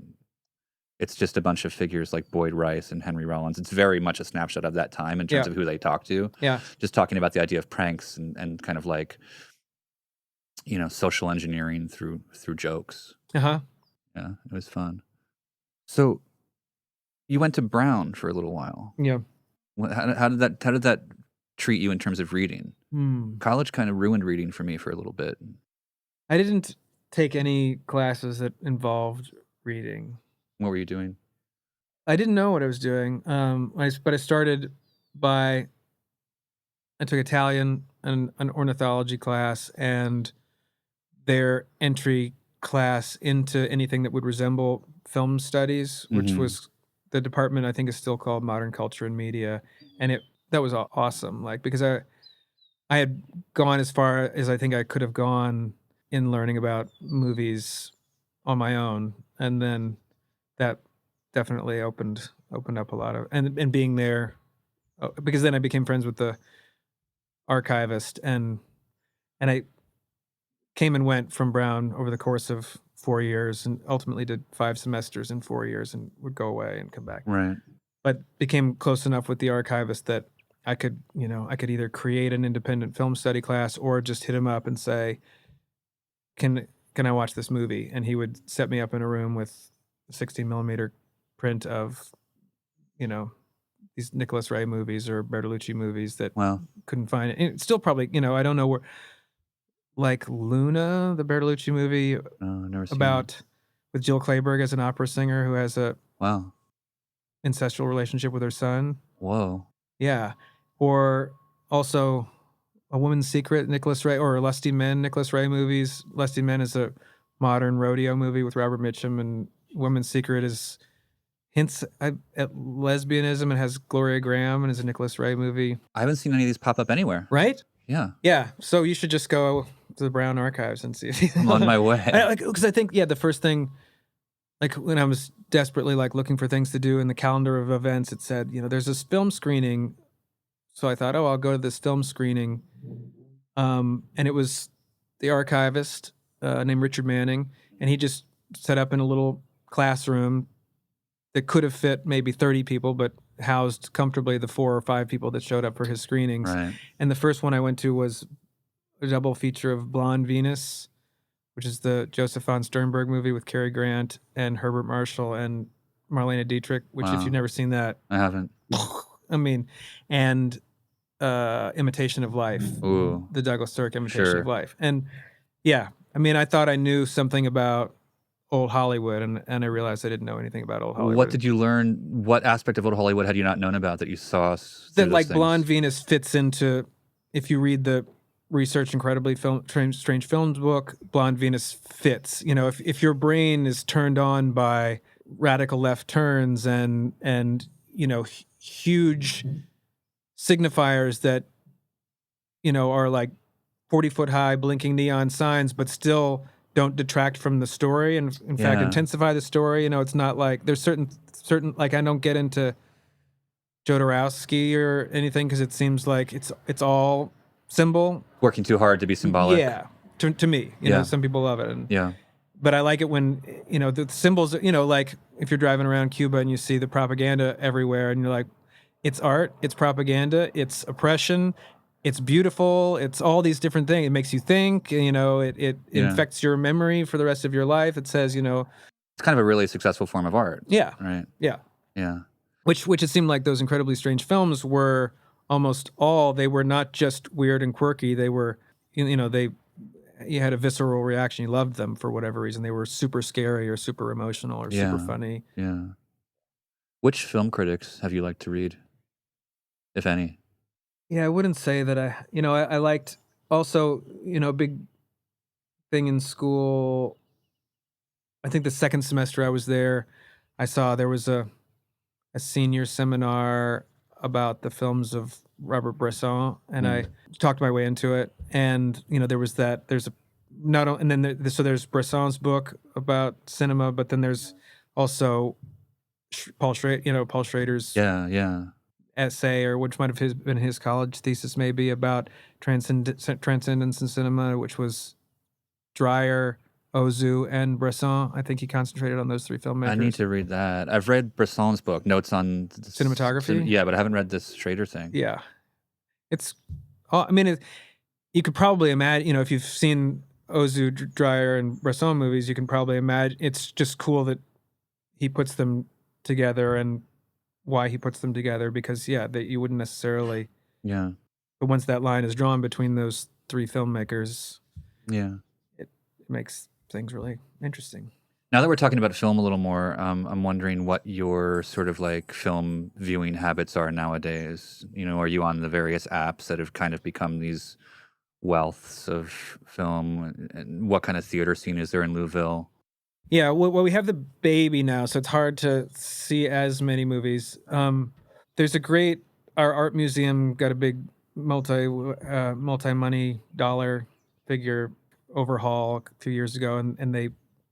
it's just a bunch of figures like Boyd Rice and Henry Rollins. It's very much a snapshot of that time in terms of who they talk to.
Yeah.
Just talking about the idea of pranks and kind of like, social engineering through jokes.
Uh-huh.
Yeah, it was fun. So you went to Brown for a little while.
Yeah.
How did that treat you in terms of reading? College kind of ruined reading for me for a little bit.
I didn't take any classes that involved reading.
What were you doing?
I didn't know what I was doing. But I started I took Italian and an ornithology class, and their entry class into anything that would resemble film studies, which was the department I think is still called Modern Culture and Media, and that was awesome. Because I had gone as far as I think I could have gone in learning about movies on my own, and then that definitely opened up a lot of and being there, because then I became friends with the archivist, and I came and went from Brown over the course of 4 years, and ultimately did 5 semesters in 4 years, and would go away and come back.
Right.
But became close enough with the archivist that I could either create an independent film study class or just hit him up and say, can I watch this movie? And he would set me up in a room with a 16 millimeter print of, these Nicholas Ray movies or Bertolucci movies that
Wow.
couldn't find it. And it's still probably, I don't know where, like Luna, the Bertolucci movie
Never seen
about with Jill Clayburgh as an opera singer who has a
Wow.
incestual relationship with her son.
Whoa.
Yeah. Or also A Woman's Secret, Nicholas Ray, or Lusty Men, Nicholas Ray movies. Lusty Men is a modern rodeo movie with Robert Mitchum, and Woman's Secret is hints at lesbianism and has Gloria Graham and is a Nicholas Ray movie.
I haven't seen any of these pop up anywhere.
Right?
Yeah.
Yeah. So you should just go to the Brown archives and see if
I'm on my way.
Because I think, the first thing, like when I was desperately like looking for things to do in the calendar of events, it said, there's this film screening. So I thought, I'll go to this film screening. And it was the archivist named Richard Manning, and he just set up in a little classroom that could have fit maybe 30 people, but housed comfortably the 4 or 5 people that showed up for his screenings.
Right.
And the first one I went to was a double feature of Blonde Venus, which is the Joseph von Sternberg movie with Cary Grant and Herbert Marshall and Marlene Dietrich, which if you've never seen that,
I haven't.
I mean, and Imitation of Life,
Ooh.
the Douglas Sirk Imitation of Life. And I thought I knew something about old Hollywood, and I realized I didn't know anything about old Hollywood.
What did you learn? What aspect of old Hollywood had you not known about that you saw?
That like Blonde Venus fits into, if you read the Research Incredibly Strange Films book, Blonde Venus fits. If your brain is turned on by radical left turns and huge signifiers that are like 40-foot high blinking neon signs, but still don't detract from the story and in fact intensify the story. It's not like there's certain like I don't get into Jodorowsky or anything because it seems like it's all symbol.
Working too hard to be symbolic.
Yeah, to me, some people love it. And, but I like it when the symbols. Like if you're driving around Cuba and you see the propaganda everywhere, and you're like, it's art, it's propaganda, it's oppression. It's beautiful. It's all these different things. It makes you think. It infects your memory for the rest of your life. It says, it's
kind of a really successful form of art.
Yeah.
Right.
Yeah.
Yeah.
Which it seemed like those incredibly strange films were almost all. They were not just weird and quirky. They were, you had a visceral reaction. You loved them for whatever reason. They were super scary or super emotional or super funny.
Yeah. Which film critics have you liked to read, if any?
Yeah, I wouldn't say that I liked also, a big thing in school. I think the second semester I was there, I saw there was a senior seminar about the films of Robert Bresson, and I talked my way into it. And, there was that, there's there's Bresson's book about cinema, but then there's also Paul Schrader's essay, or which might have been his college thesis maybe, about transcendence in cinema, which was Dreyer, Ozu, and Bresson. I think he concentrated on those 3 filmmakers. I
need to read that. I've read Bresson's book, Notes on
Cinematography.
But I haven't read this Schrader thing.
Yeah. You could probably imagine, if you've seen Ozu, Dreyer, and Bresson movies, you can probably imagine it's just cool that he puts them together and why he puts them together, because that you wouldn't necessarily.
Yeah.
But once that line is drawn between those 3 filmmakers, it makes things really interesting.
Now that we're talking about film a little more, I'm wondering what your sort of like film viewing habits are nowadays. Are you on the various apps that have kind of become these wealths of film? And what kind of theater scene is there in Louisville?
Yeah, well, we have the baby now, so it's hard to see as many movies. There's our art museum got a big multi-money dollar figure overhaul a few years ago, and they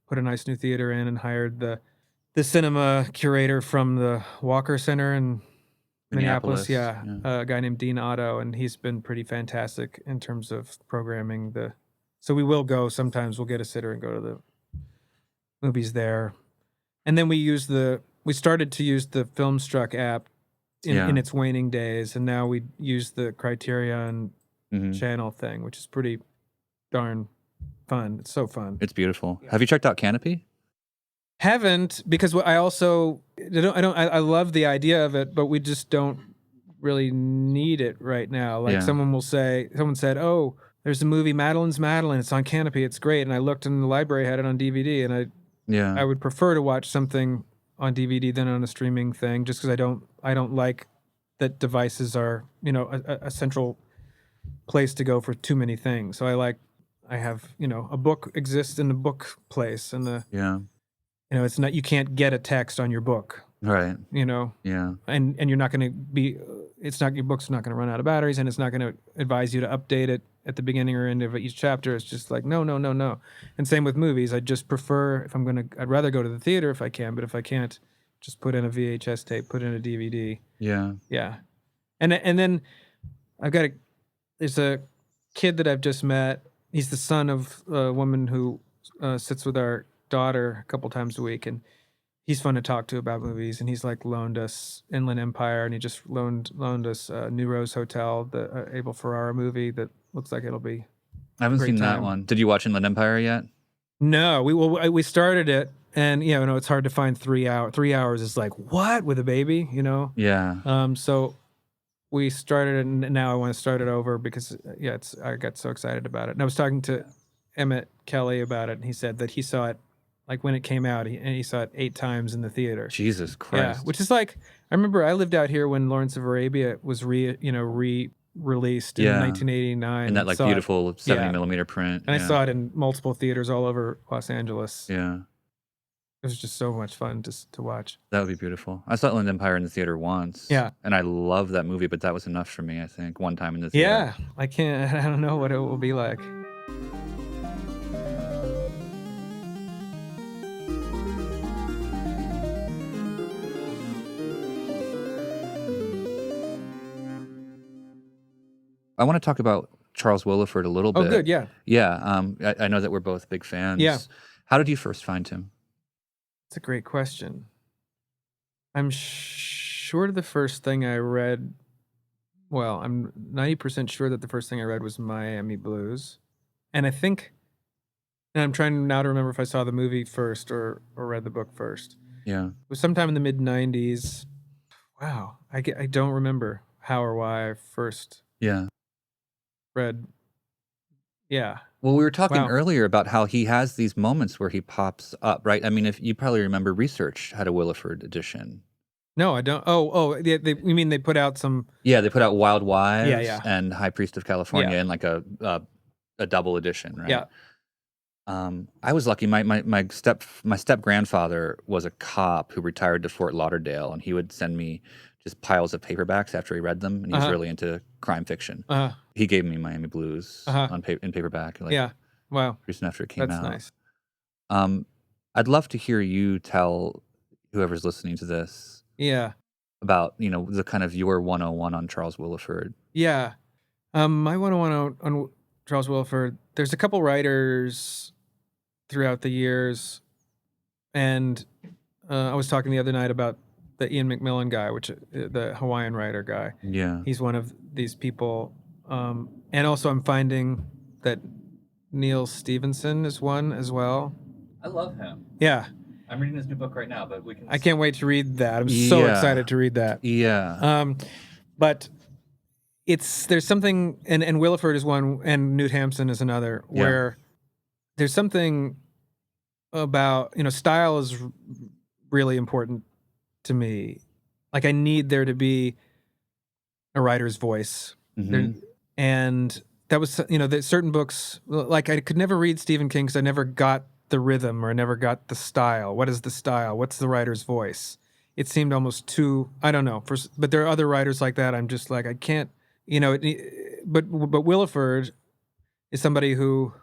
put a nice new theater in and hired the cinema curator from the Walker Center in Minneapolis. A guy named Dean Otto, and he's been pretty fantastic in terms of programming the So we will go sometimes. We'll get a sitter and go to the movies there. And then we started to use the Filmstruck app in its waning days, and now we use the Criterion channel thing, which is pretty darn fun. It's so fun.
It's beautiful. Have you checked out Canopy?
Haven't, because I love the idea of it, but we just don't really need it right now. Like someone said, "Oh, there's a movie Madeline's Madeline. It's on Canopy. It's great." And I looked in the library, had it on DVD, and I would prefer to watch something on DVD than on a streaming thing, just because I don't like that devices are, a central place to go for too many things. So I have, a book exists in the book place, and it's not, you can't get a text on your book.
Right.
Yeah. And you're not going to be, your book's not going to run out of batteries, and it's not going to advise you to update it at the beginning or end of each chapter. It's just like, no. And same with movies. I just prefer, I'd rather go to the theater if I can, but if I can't, just put in a VHS tape, put in a DVD.
Yeah.
Yeah. And then there's a kid that I've just met. He's the son of a woman who sits with our daughter a couple times a week, and he's fun to talk to about movies. And he's loaned us Inland Empire, and he just loaned us New Rose Hotel, the Abel Ferrara movie that looks like it'll be.
I haven't seen that one. Did you watch Inland Empire yet?
No, we started it, and it's hard to find 3 hours. 3 hours is like what with a baby,
Yeah.
So we started it, and now I want to start it over because I got so excited about it. And I was talking to Emmett Kelly about it, and he said that he saw it when it came out, and he saw it 8 times in the theater.
Jesus Christ.
Yeah, which is I remember I lived out here when Lawrence of Arabia was released in 1989.
In that beautiful 70 millimeter print.
And I saw it in multiple theaters all over Los Angeles.
Yeah.
It was just so much fun to watch.
That would be beautiful. I saw Inland Empire in the theater once.
Yeah.
And I love that movie, but that was enough for me, I think, one time in the theater.
Yeah. I don't know what it will be like.
I want to talk about Charles Williford a little bit.
Oh, good, yeah.
Yeah, I know that we're both big fans.
Yeah.
How did you first find him?
That's a great question. I'm sure the first thing I read, I'm 90% sure that the first thing I read was Miami Blues. And I'm trying now to remember if I saw the movie first or read the book first.
Yeah.
It was sometime in the mid-90s. Wow. I don't remember how or why I first read. Yeah.
Well, we were talking earlier about how he has these moments where he pops up, right? I mean, if you probably remember Research had a Williford edition.
No, I don't. You mean they put out some?
Yeah, they put out Wild Wives and High Priest of California in a double edition, right?
Yeah.
I was lucky. My step grandfather was a cop who retired to Fort Lauderdale, and he would send me just piles of paperbacks after he read them, and he was really into crime fiction. He gave me Miami Blues in paperback.
Wow.
Recent after it came out.
That's nice.
I'd love to hear you tell whoever's listening to this.
Yeah.
About the kind of your 101 on Charles Williford.
Yeah. My 101 on Charles Williford. There's a couple writers throughout the years, and I was talking the other night about the Ian McMillan guy, the Hawaiian writer guy.
Yeah.
He's one of these people. And also I'm finding that Neil Stevenson is one as well.
I love him.
Yeah.
I'm reading his new book right now, but I
can't wait to read that. I'm so excited to read that.
Yeah.
But there's something, and Williford is one, and Newt Hampson is another, where there's something about, style is really important to me. I need there to be a writer's voice.
Mm-hmm.
And that was, that certain books, I could never read Stephen King because I never got the rhythm, or I never got the style. What is the style? What's the writer's voice? It seemed almost too, I don't know. But there are other writers like that. I'm just I can't, but Williford is somebody who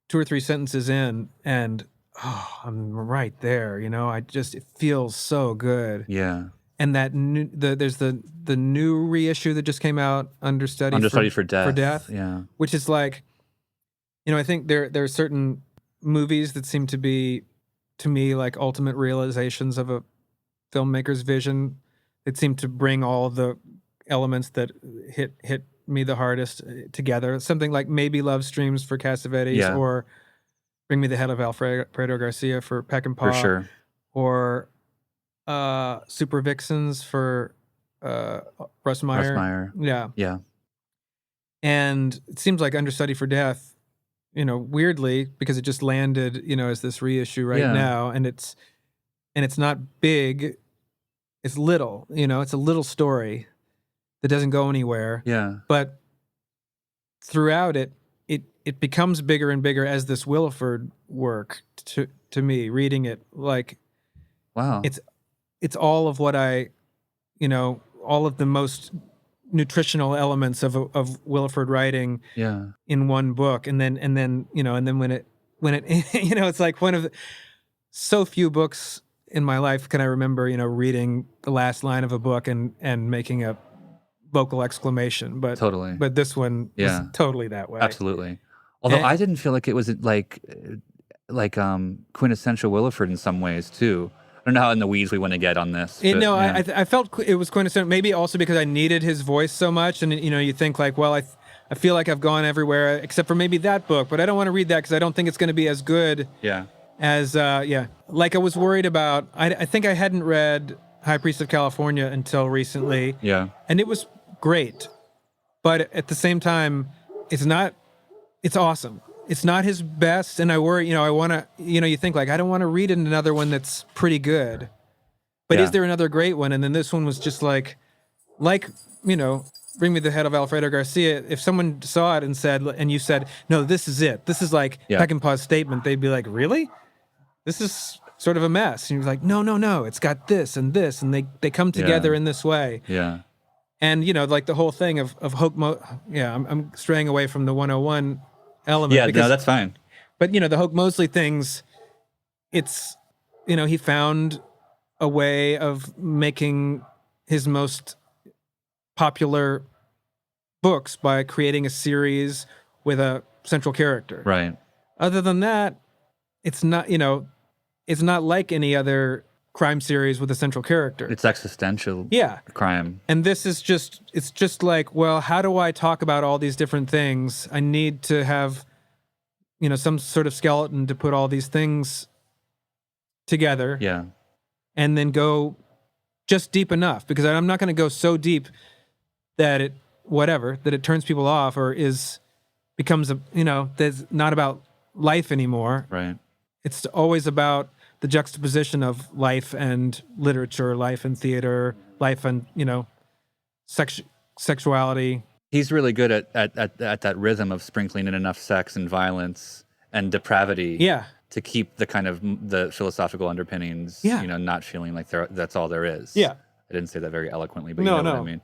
2 or 3 sentences in, and I'm right there. It feels so good.
Yeah.
And that there's the new reissue that just came out, Understudy for Death.
Yeah.
Which is I think there are certain movies that seem to be, to me, like ultimate realizations of a filmmaker's vision. It seemed to bring all of the elements that hit me the hardest together. Something like maybe Love Streams for Cassavetes,
Yeah,
or Bring Me the Head of Alfredo Garcia for
for
Peckinpah,
sure.
or Super Vixens for Russ
Russ
Meyer.
Meyer.
Yeah.
Yeah.
And it seems like Understudy for Death, weirdly, because it just landed, as this reissue right
Yeah.
now, and it's not big, it's little, it's a little story that doesn't go anywhere.
Yeah.
But throughout it becomes bigger and bigger as this Williford work to me, reading it. Like,
Wow.
it's all of what all of the most nutritional elements of Williford writing
Yeah.
in one book. And then when it it's like one of the so few books in my life can I remember, reading the last line of a book and making a vocal exclamation.
Totally.
But this one
Yeah.
was totally that way.
Absolutely. Although I didn't feel like it was like quintessential Williford in some ways too. I don't know how in the weeds we want to get on this. But,
No,
yeah.
I felt it was quintessential. Maybe also because I needed his voice so much, and you think like, well, I feel like I've gone everywhere except for maybe that book, but I don't want to read that because I don't think it's going to be as good
Yeah.
as Like I was worried about. I think I hadn't read High Priest of California until recently.
Yeah.
And it was great, but at the same time, it's not. It's awesome. It's not his best, and I worry. I want to. You think like I don't want to read another one that's pretty good, but
Yeah.
is there another great one? And then this one was just like, Bring Me the Head of Alfredo Garcia. If someone saw it and you said, no, this is it. This is like
Yeah.
Peckinpah's statement. They'd be like, really? This is sort of a mess. And you're like, no. It's got this and this, and they come together in this way.
Yeah.
And like the whole thing of Hoke I'm straying away from the 101 element.
Yeah.
because,
No, that's fine.
But the Hoke Mosley things, it's he found a way of making his most popular books by creating a series with a central character.
Right.
Other than that, it's not it's not like any other crime series with a central character.
It's existential.
Yeah.
Crime.
And this is just like, well, how do I talk about all these different things? I need to have, some sort of skeleton to put all these things together.
Yeah.
And then go just deep enough, because I'm not going to go so deep that it turns people off or becomes that's not about life anymore.
Right.
It's always about the juxtaposition of life and literature, life and theater, life and sexuality.
He's really good at that rhythm of sprinkling in enough sex and violence and depravity.
Yeah.
To keep the kind of the philosophical underpinnings.
Yeah.
Not feeling like that's all there is.
Yeah.
I didn't say that very eloquently, but
No,
you know
no.
what I mean.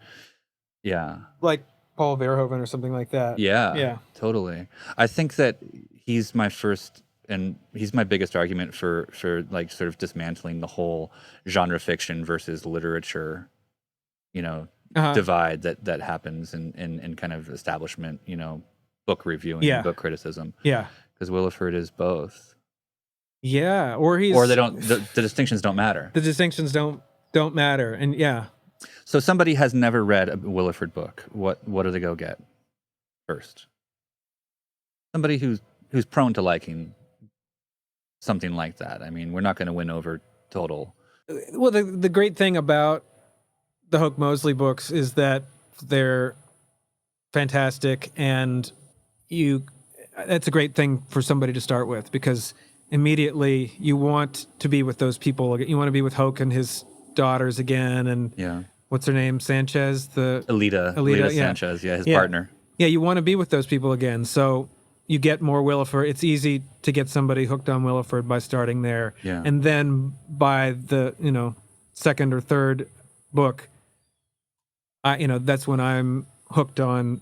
Yeah.
Like Paul Verhoeven or something like that.
Yeah.
Yeah.
Totally. I think that he's my biggest argument for like sort of dismantling the whole genre fiction versus literature, divide that happens in kind of establishment, book reviewing,
Yeah.
and book criticism.
Yeah.
Because Williford is both.
Yeah. Or they
don't. The distinctions don't matter.
The distinctions don't matter. And yeah.
So somebody has never read a Williford book. What do they go get first? Somebody who's prone to liking something like that. I mean, we're not going to win over total.
Well, the great thing about the Hoke Mosley books is that they're fantastic, and that's a great thing for somebody to start with, because immediately you want to be with those people. You want to be with Hoke and his daughters again, and
Yeah.
what's her name? Sanchez,
Alita
yeah.
Sanchez, his
Yeah.
partner.
Yeah, you want to be with those people again. So you get more Williford. It's easy to get somebody hooked on Williford by starting there.
Yeah.
And then by the, second or third book, that's when I'm hooked on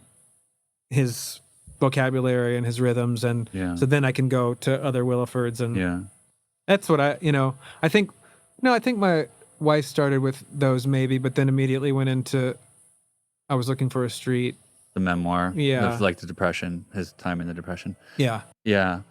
his vocabulary and his rhythms. And
Yeah.
so then I can go to other Willifords. And
Yeah.
that's what I think my wife started with those maybe, but then immediately went into, I Was Looking for a Street.
the memoir
Yeah.
of like the Depression, his time in the Depression.
Yeah.
Yeah.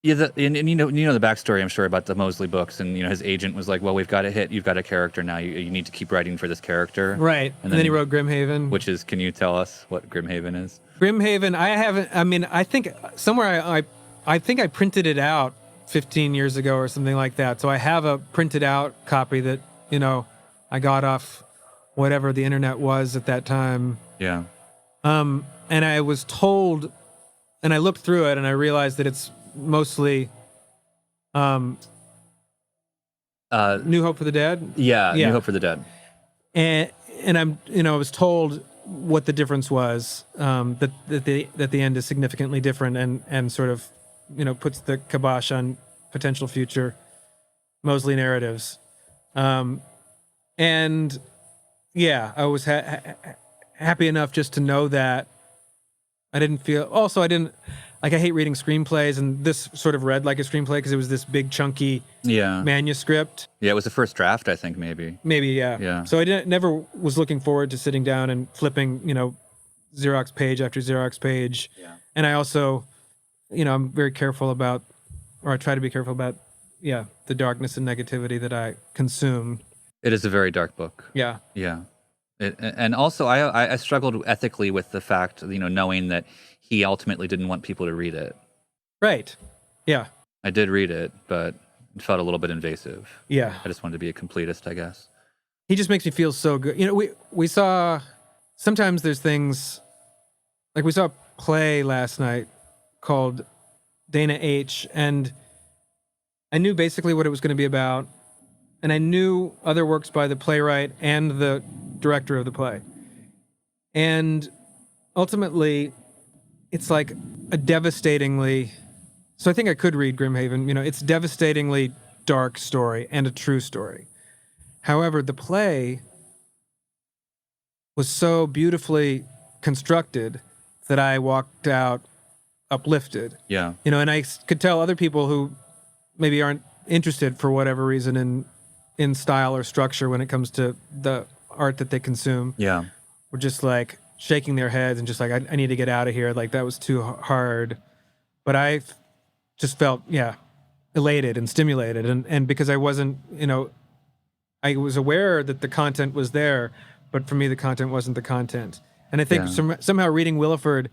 Yeah, and you know the backstory, I'm sure, about the Mosley books, and his agent was like, "Well, you've got a character now. You need to keep writing for this character."
Right. And then he wrote Grimhaven.
Which is, can you tell us what Grimhaven is?
Grimhaven, I haven't. I mean, I think somewhere I think I printed it out 15 years ago or something like that. So I have a printed out copy that I got off whatever the internet was at that time.
Yeah.
And I was told, and I looked through it, and I realized that it's mostly New Hope for the Dead.
Yeah. New Hope for the Dead.
And I was told what the difference was, that the end is significantly different and sort of puts the kibosh on potential future Mosley narratives. And yeah, I was happy enough just to know that. I didn't, I hate reading screenplays, and this sort of read like a screenplay because it was this big chunky manuscript.
Yeah, it was the first draft, I think, maybe.
Yeah. So I never was looking forward to sitting down and flipping, Xerox page after Xerox page.
Yeah.
And I also, I'm very careful about, or I try to be careful about, the darkness and negativity that I consume.
It is a very dark book.
Yeah.
Yeah. And also, I struggled ethically with the fact, knowing that he ultimately didn't want people to read it.
Right. Yeah.
I did read it, but it felt a little bit invasive.
Yeah.
I just wanted to be a completist, I guess.
He just makes me feel so good. We saw, sometimes there's things, like we saw a play last night called Dana H., and I knew basically what it was going to be about, and I knew other works by the playwright and the director of the play. And ultimately, it's like a devastatingly, so I think I could read Grimhaven, it's devastatingly dark story and a true story. However, the play was so beautifully constructed that I walked out uplifted.
Yeah.
And I could tell other people who maybe aren't interested for whatever reason in style or structure when it comes to the art that they consume.
Yeah.
Were just like shaking their heads and just like, I need to get out of here. Like that was too hard. But I just felt, elated and stimulated. And because I wasn't, I was aware that the content was there, but for me, the content wasn't the content. And I think somehow reading Williford,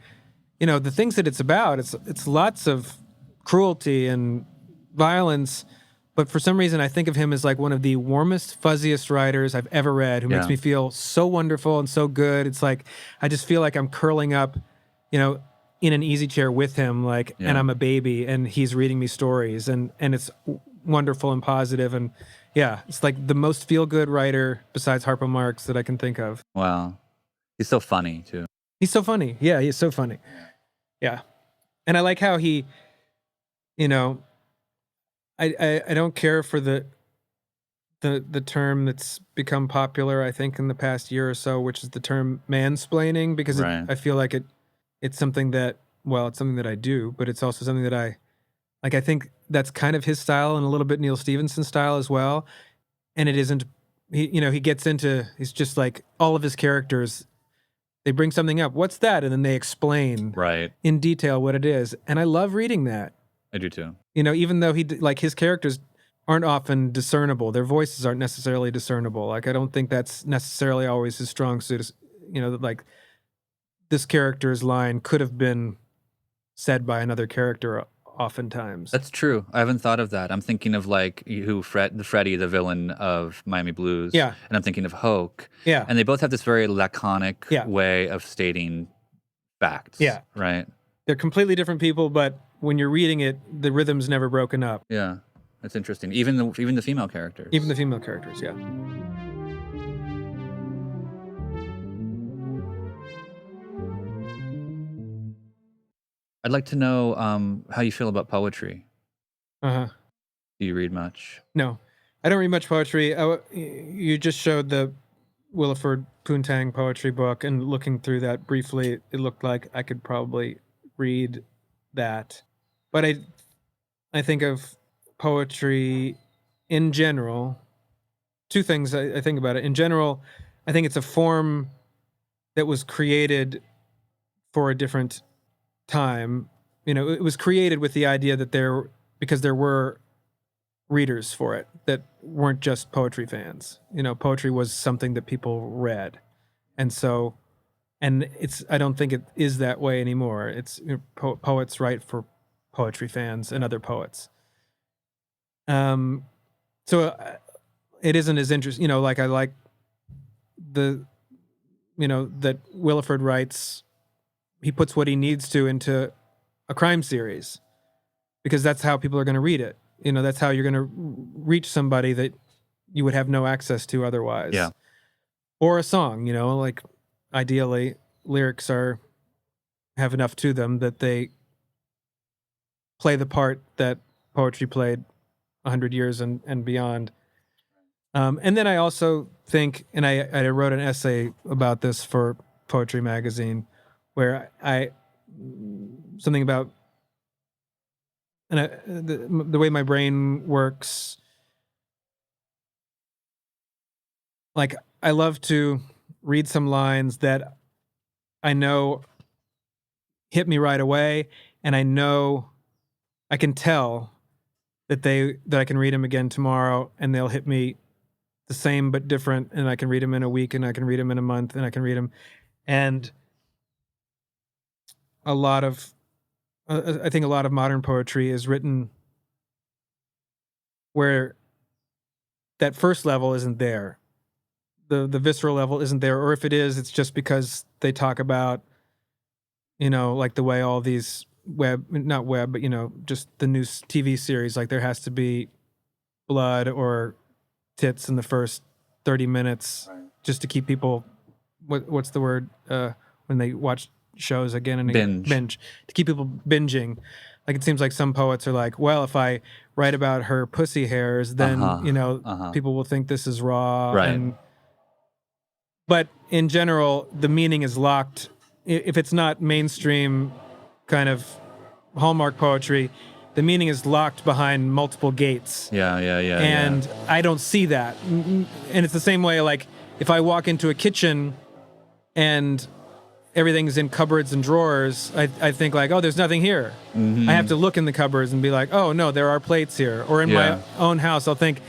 the things that it's about, it's lots of cruelty and violence, but for some reason I think of him as like one of the warmest, fuzziest writers I've ever read, who makes me feel so wonderful and so good. It's like I just feel like I'm curling up, in an easy chair with him, and I'm a baby and he's reading me stories, and it's wonderful and positive, and it's like the most feel-good writer besides Harpo Marx that I can think of.
Wow. He's so funny too.
He's so funny. Yeah, he's so funny. Yeah. And I like how he, I don't care for the term that's become popular, I think, in the past year or so, which is the term mansplaining, because I feel like it's something that, it's something that I do, but it's also something that I think that's kind of his style and a little bit Neil Stephenson's style as well. And it isn't, he gets into, he's just like all of his characters, they bring something up. What's that? And then they explain in detail what it is. And I love reading that. I
do too.
Even though his characters aren't often discernible, their voices aren't necessarily discernible. Like, I don't think that's necessarily always his strong suit. Like this character's line could have been said by another character oftentimes.
That's true. I haven't thought of that. I'm thinking of like Freddie, the villain of Miami Blues.
Yeah.
And I'm thinking of Hoke.
Yeah.
And they both have this very laconic way of stating facts.
Yeah.
Right?
They're completely different people, but when you're reading it, the rhythm's never broken up.
Yeah. That's interesting. Even the female characters.
Even the female characters, yeah.
I'd like to know how you feel about poetry.
Uh-huh.
Do you read much?
No. I don't read much poetry. You just showed the Williford Poontang poetry book, and looking through that briefly, it looked like I could probably read that. But I think of poetry in general. Two things I think about it. In general, I think it's a form that was created for a different time. It was created with the idea that because there were readers for it that weren't just poetry fans. Poetry was something that people read. And so, I don't think it is that way anymore. It's poets write for poetry fans and other poets. So it isn't as interesting, like I like that Williford writes, he puts what he needs to into a crime series because that's how people are going to read it. That's how you're going to reach somebody that you would have no access to otherwise.
Yeah.
Or a song, like ideally lyrics have enough to them that they play the part that poetry played 100 years and beyond. And then I also think, and I wrote an essay about this for Poetry Magazine, where something about the way my brain works. Like, I love to read some lines that I know hit me right away, and I can tell that I can read them again tomorrow, and they'll hit me the same but different, and I can read them in a week, and I can read them in a month, and I can read them. And I think a lot of modern poetry is written where that first level isn't there. The visceral level isn't there, or if it is, it's just because they talk about, like the way all these not web, but just the new TV series, like there has to be blood or tits in the first 30 minutes just to keep people, what's the word, when they watch shows again and again? Binge. To keep people binging. Like, it seems like some poets are like, well, if I write about her pussy hairs, then, people will think this is raw.
Right.
But in general, the meaning is locked. If it's not mainstream kind of Hallmark poetry, the meaning is locked behind multiple gates.
Yeah.
And I don't see that. And it's the same way, like, if I walk into a kitchen and everything's in cupboards and drawers, I think like, oh, there's nothing here. Mm-hmm. I have to look in the cupboards and be like, oh, no, there are plates here. Or in my own house, I'll think,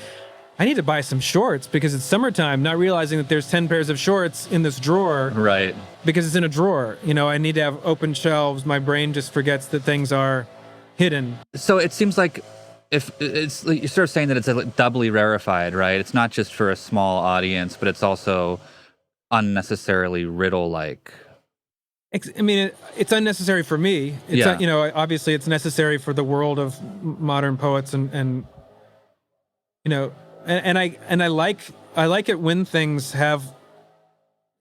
I need to buy some shorts because it's summertime, not realizing that there's 10 pairs of shorts in this drawer.
Right.
Because it's in a drawer. I need to have open shelves. My brain just forgets that things are hidden.
So it seems like if it's, you're sort of saying that it's doubly rarefied, right? It's not just for a small audience, but it's also unnecessarily riddle-like.
I mean, it's unnecessary for me. It's obviously it's necessary for the world of modern poets and I like it when things have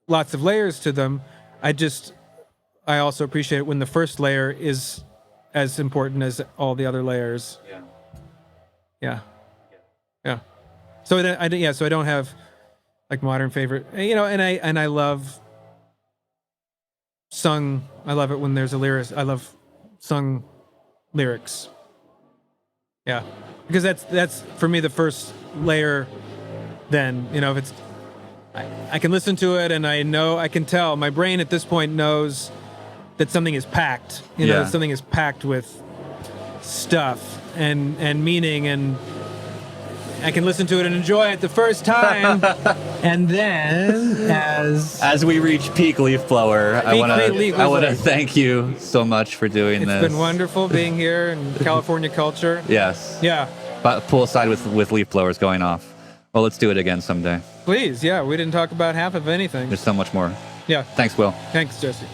lots of layers to them. I also appreciate it when the first layer is as important as all the other layers. Yeah. So I don't have like modern favorite, and I love sung. I love it when there's a lyric. I love sung lyrics. Yeah, because that's for me the first layer. Then if it's, I can listen to it and I can tell my brain at this point knows that something is packed. That something is packed with stuff and meaning, and I can listen to it and enjoy it the first time. And then as we reach peak leaf blower, I want to thank you so much for doing this. It's been wonderful being here in California culture. Yes. Yeah. But poolside with leaf blowers going off. Well, let's do it again someday. Please. Yeah. We didn't talk about half of anything. There's so much more. Yeah. Thanks, Will. Thanks, Jesse.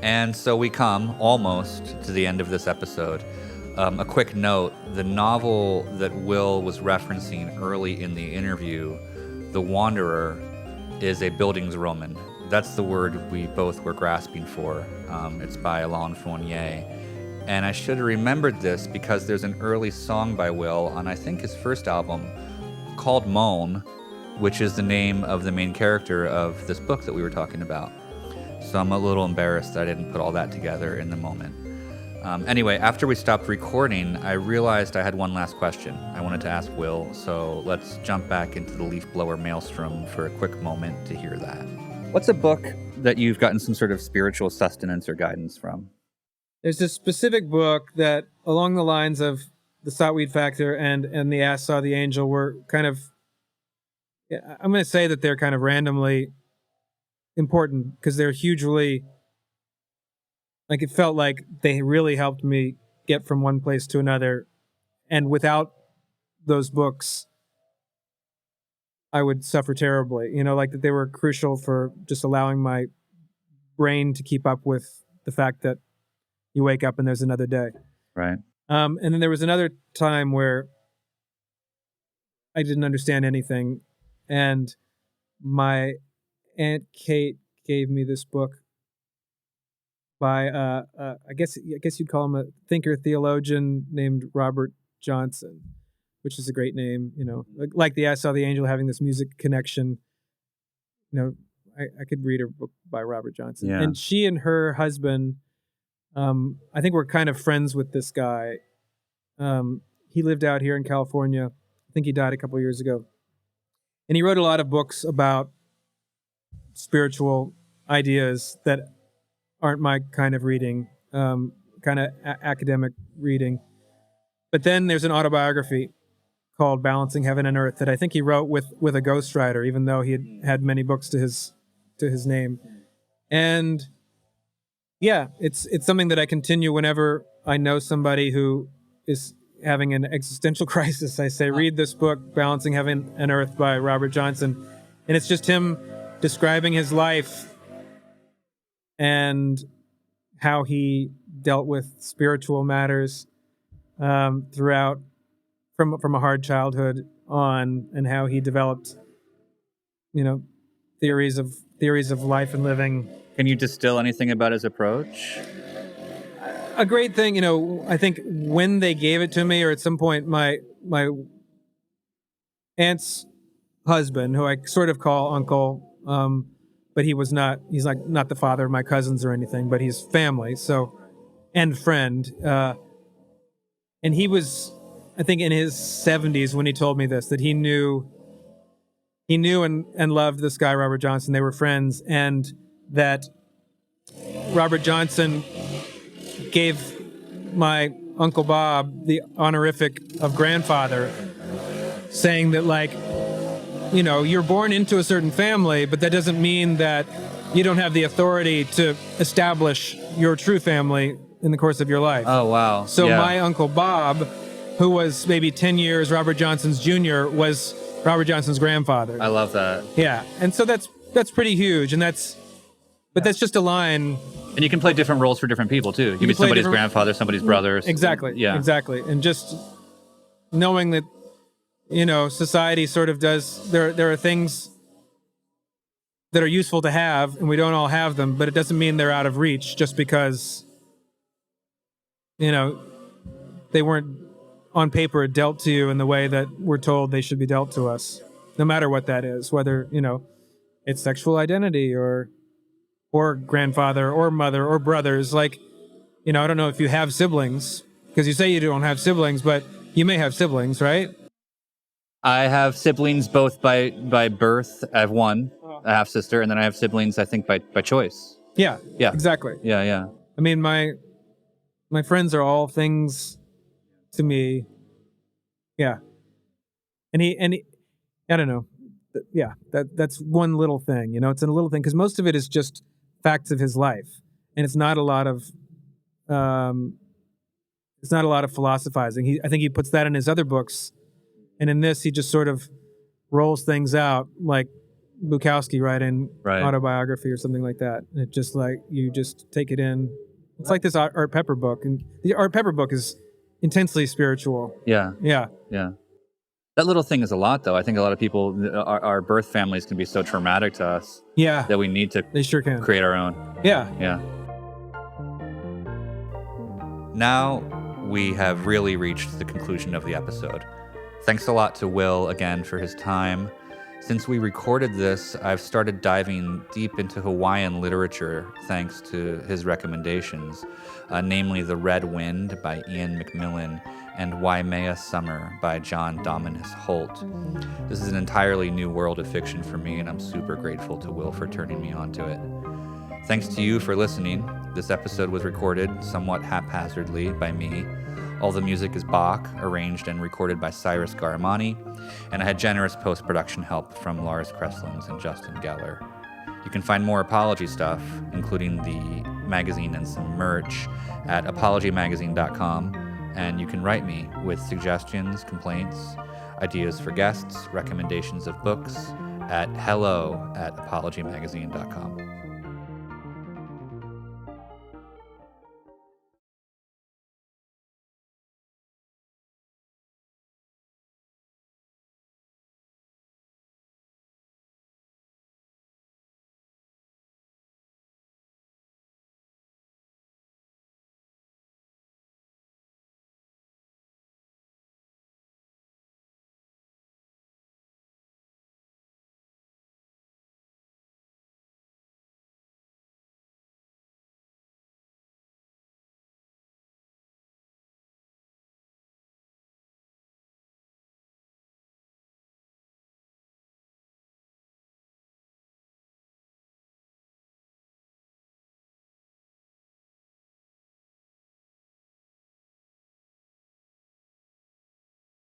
And so we come almost to the end of this episode. A quick note, the novel that Will was referencing early in the interview, The Wanderer, is a Bildungsroman. That's the word we both were grasping for. It's by Alain Fournier. And I should have remembered this because there's an early song by Will on, I think, his first album called Moan, which is the name of the main character of this book that we were talking about. So I'm a little embarrassed that I didn't put all that together in the moment.
Anyway, after we stopped recording, I realized I had one last question I wanted to ask Will, so let's jump back into the leaf blower maelstrom for a quick moment to hear that. What's a book that you've gotten some sort of spiritual sustenance or guidance from?
There's a specific book that, along the lines of the Sotweed Factor and the Ass Saw the Angel, were kind of, I'm going to say that they're kind of randomly important because they're hugely, like, it felt like they really helped me get from one place to another. And without those books, I would suffer terribly. Like that they were crucial for just allowing my brain to keep up with the fact that you wake up and there's another day.
Right.
And then there was another time where I didn't understand anything. And my Aunt Kate gave me this book by, I guess you'd call him a thinker theologian named Robert Johnson, which is a great name, like the I Saw the Angel having this music connection. I could read a book by Robert Johnson.
Yeah.
And she and her husband, I think we're kind of friends with this guy. He lived out here in California. I think he died a couple of years ago. And he wrote a lot of books about spiritual ideas that aren't my kind of reading, kind of academic reading. But then there's an autobiography called Balancing Heaven and Earth that I think he wrote with a ghostwriter, even though he had many books to his name. And yeah, it's something that I continue whenever I know somebody who is having an existential crisis. I say, read this book, Balancing Heaven and Earth by Robert Johnson. And it's just him describing his life and how he dealt with spiritual matters throughout, from a hard childhood on, and how he developed, theories of life and living.
Can you distill anything about his approach?
A great thing, I think when they gave it to me, or at some point, my aunt's husband, who I sort of call uncle, but he's like not the father of my cousins or anything, but he's family, and friend. And he was, I think, in his 70s when he told me this, that he knew and loved this guy, Robert Johnson. They were friends, and that Robert Johnson gave my Uncle Bob the honorific of grandfather, saying that, like, you're born into a certain family, but that doesn't mean that you don't have the authority to establish your true family in the course of your life.
Oh, wow.
So
yeah.
My Uncle Bob, who was maybe 10 years Robert Johnson's junior, was Robert Johnson's grandfather.
I love that.
Yeah. And so that's pretty huge. And that's just a line.
And you can play different roles for different people, too. You can be somebody's grandfather, somebody's brother.
Exactly.
Yeah.
Exactly. And just knowing that, society sort of does, there are things that are useful to have, and we don't all have them, but it doesn't mean they're out of reach just because, they weren't on paper dealt to you in the way that we're told they should be dealt to us, no matter what that is, whether, it's sexual identity or grandfather or mother or brothers. Like, I don't know if you have siblings, because you say you don't have siblings, but you may have siblings, right?
I have siblings both by birth. I have one, a half sister, and then I have siblings, I think, by choice.
Yeah.
Yeah.
Exactly.
Yeah.
I mean, my friends are all things to me. Yeah. And he I don't know. Yeah, that's one little thing, it's a little thing, because most of it is just facts of his life, and it's not a lot of philosophizing. I think he puts that in his other books, and in this he just sort of rolls things out like Bukowski writing autobiography or something like that. And it just, like, you just take it in. It's like this Art Pepper book, and the Art Pepper book is intensely spiritual.
Yeah. That little thing is a lot, though. I think a lot of people, our birth families can be so traumatic to us.
Yeah.
That we need to
they sure can.
create our own.
Yeah.
Now we have really reached the conclusion of the episode. Thanks a lot to Will again for his time. Since we recorded this, I've started diving deep into Hawaiian literature thanks to his recommendations, namely The Red Wind by Ian McMillan and Waimea Summer by John Dominus Holt. This is an entirely new world of fiction for me, and I'm super grateful to Will for turning me onto it. Thanks to you for listening. This episode was recorded somewhat haphazardly by me. All the music is Bach, arranged and recorded by Cyrus Garamani, and I had generous post-production help from Lars Kreslins and Justin Geller. You can find more Apology stuff, including the magazine and some merch, at apologymagazine.com, and you can write me with suggestions, complaints, ideas for guests, recommendations of books at hello@apologymagazine.com.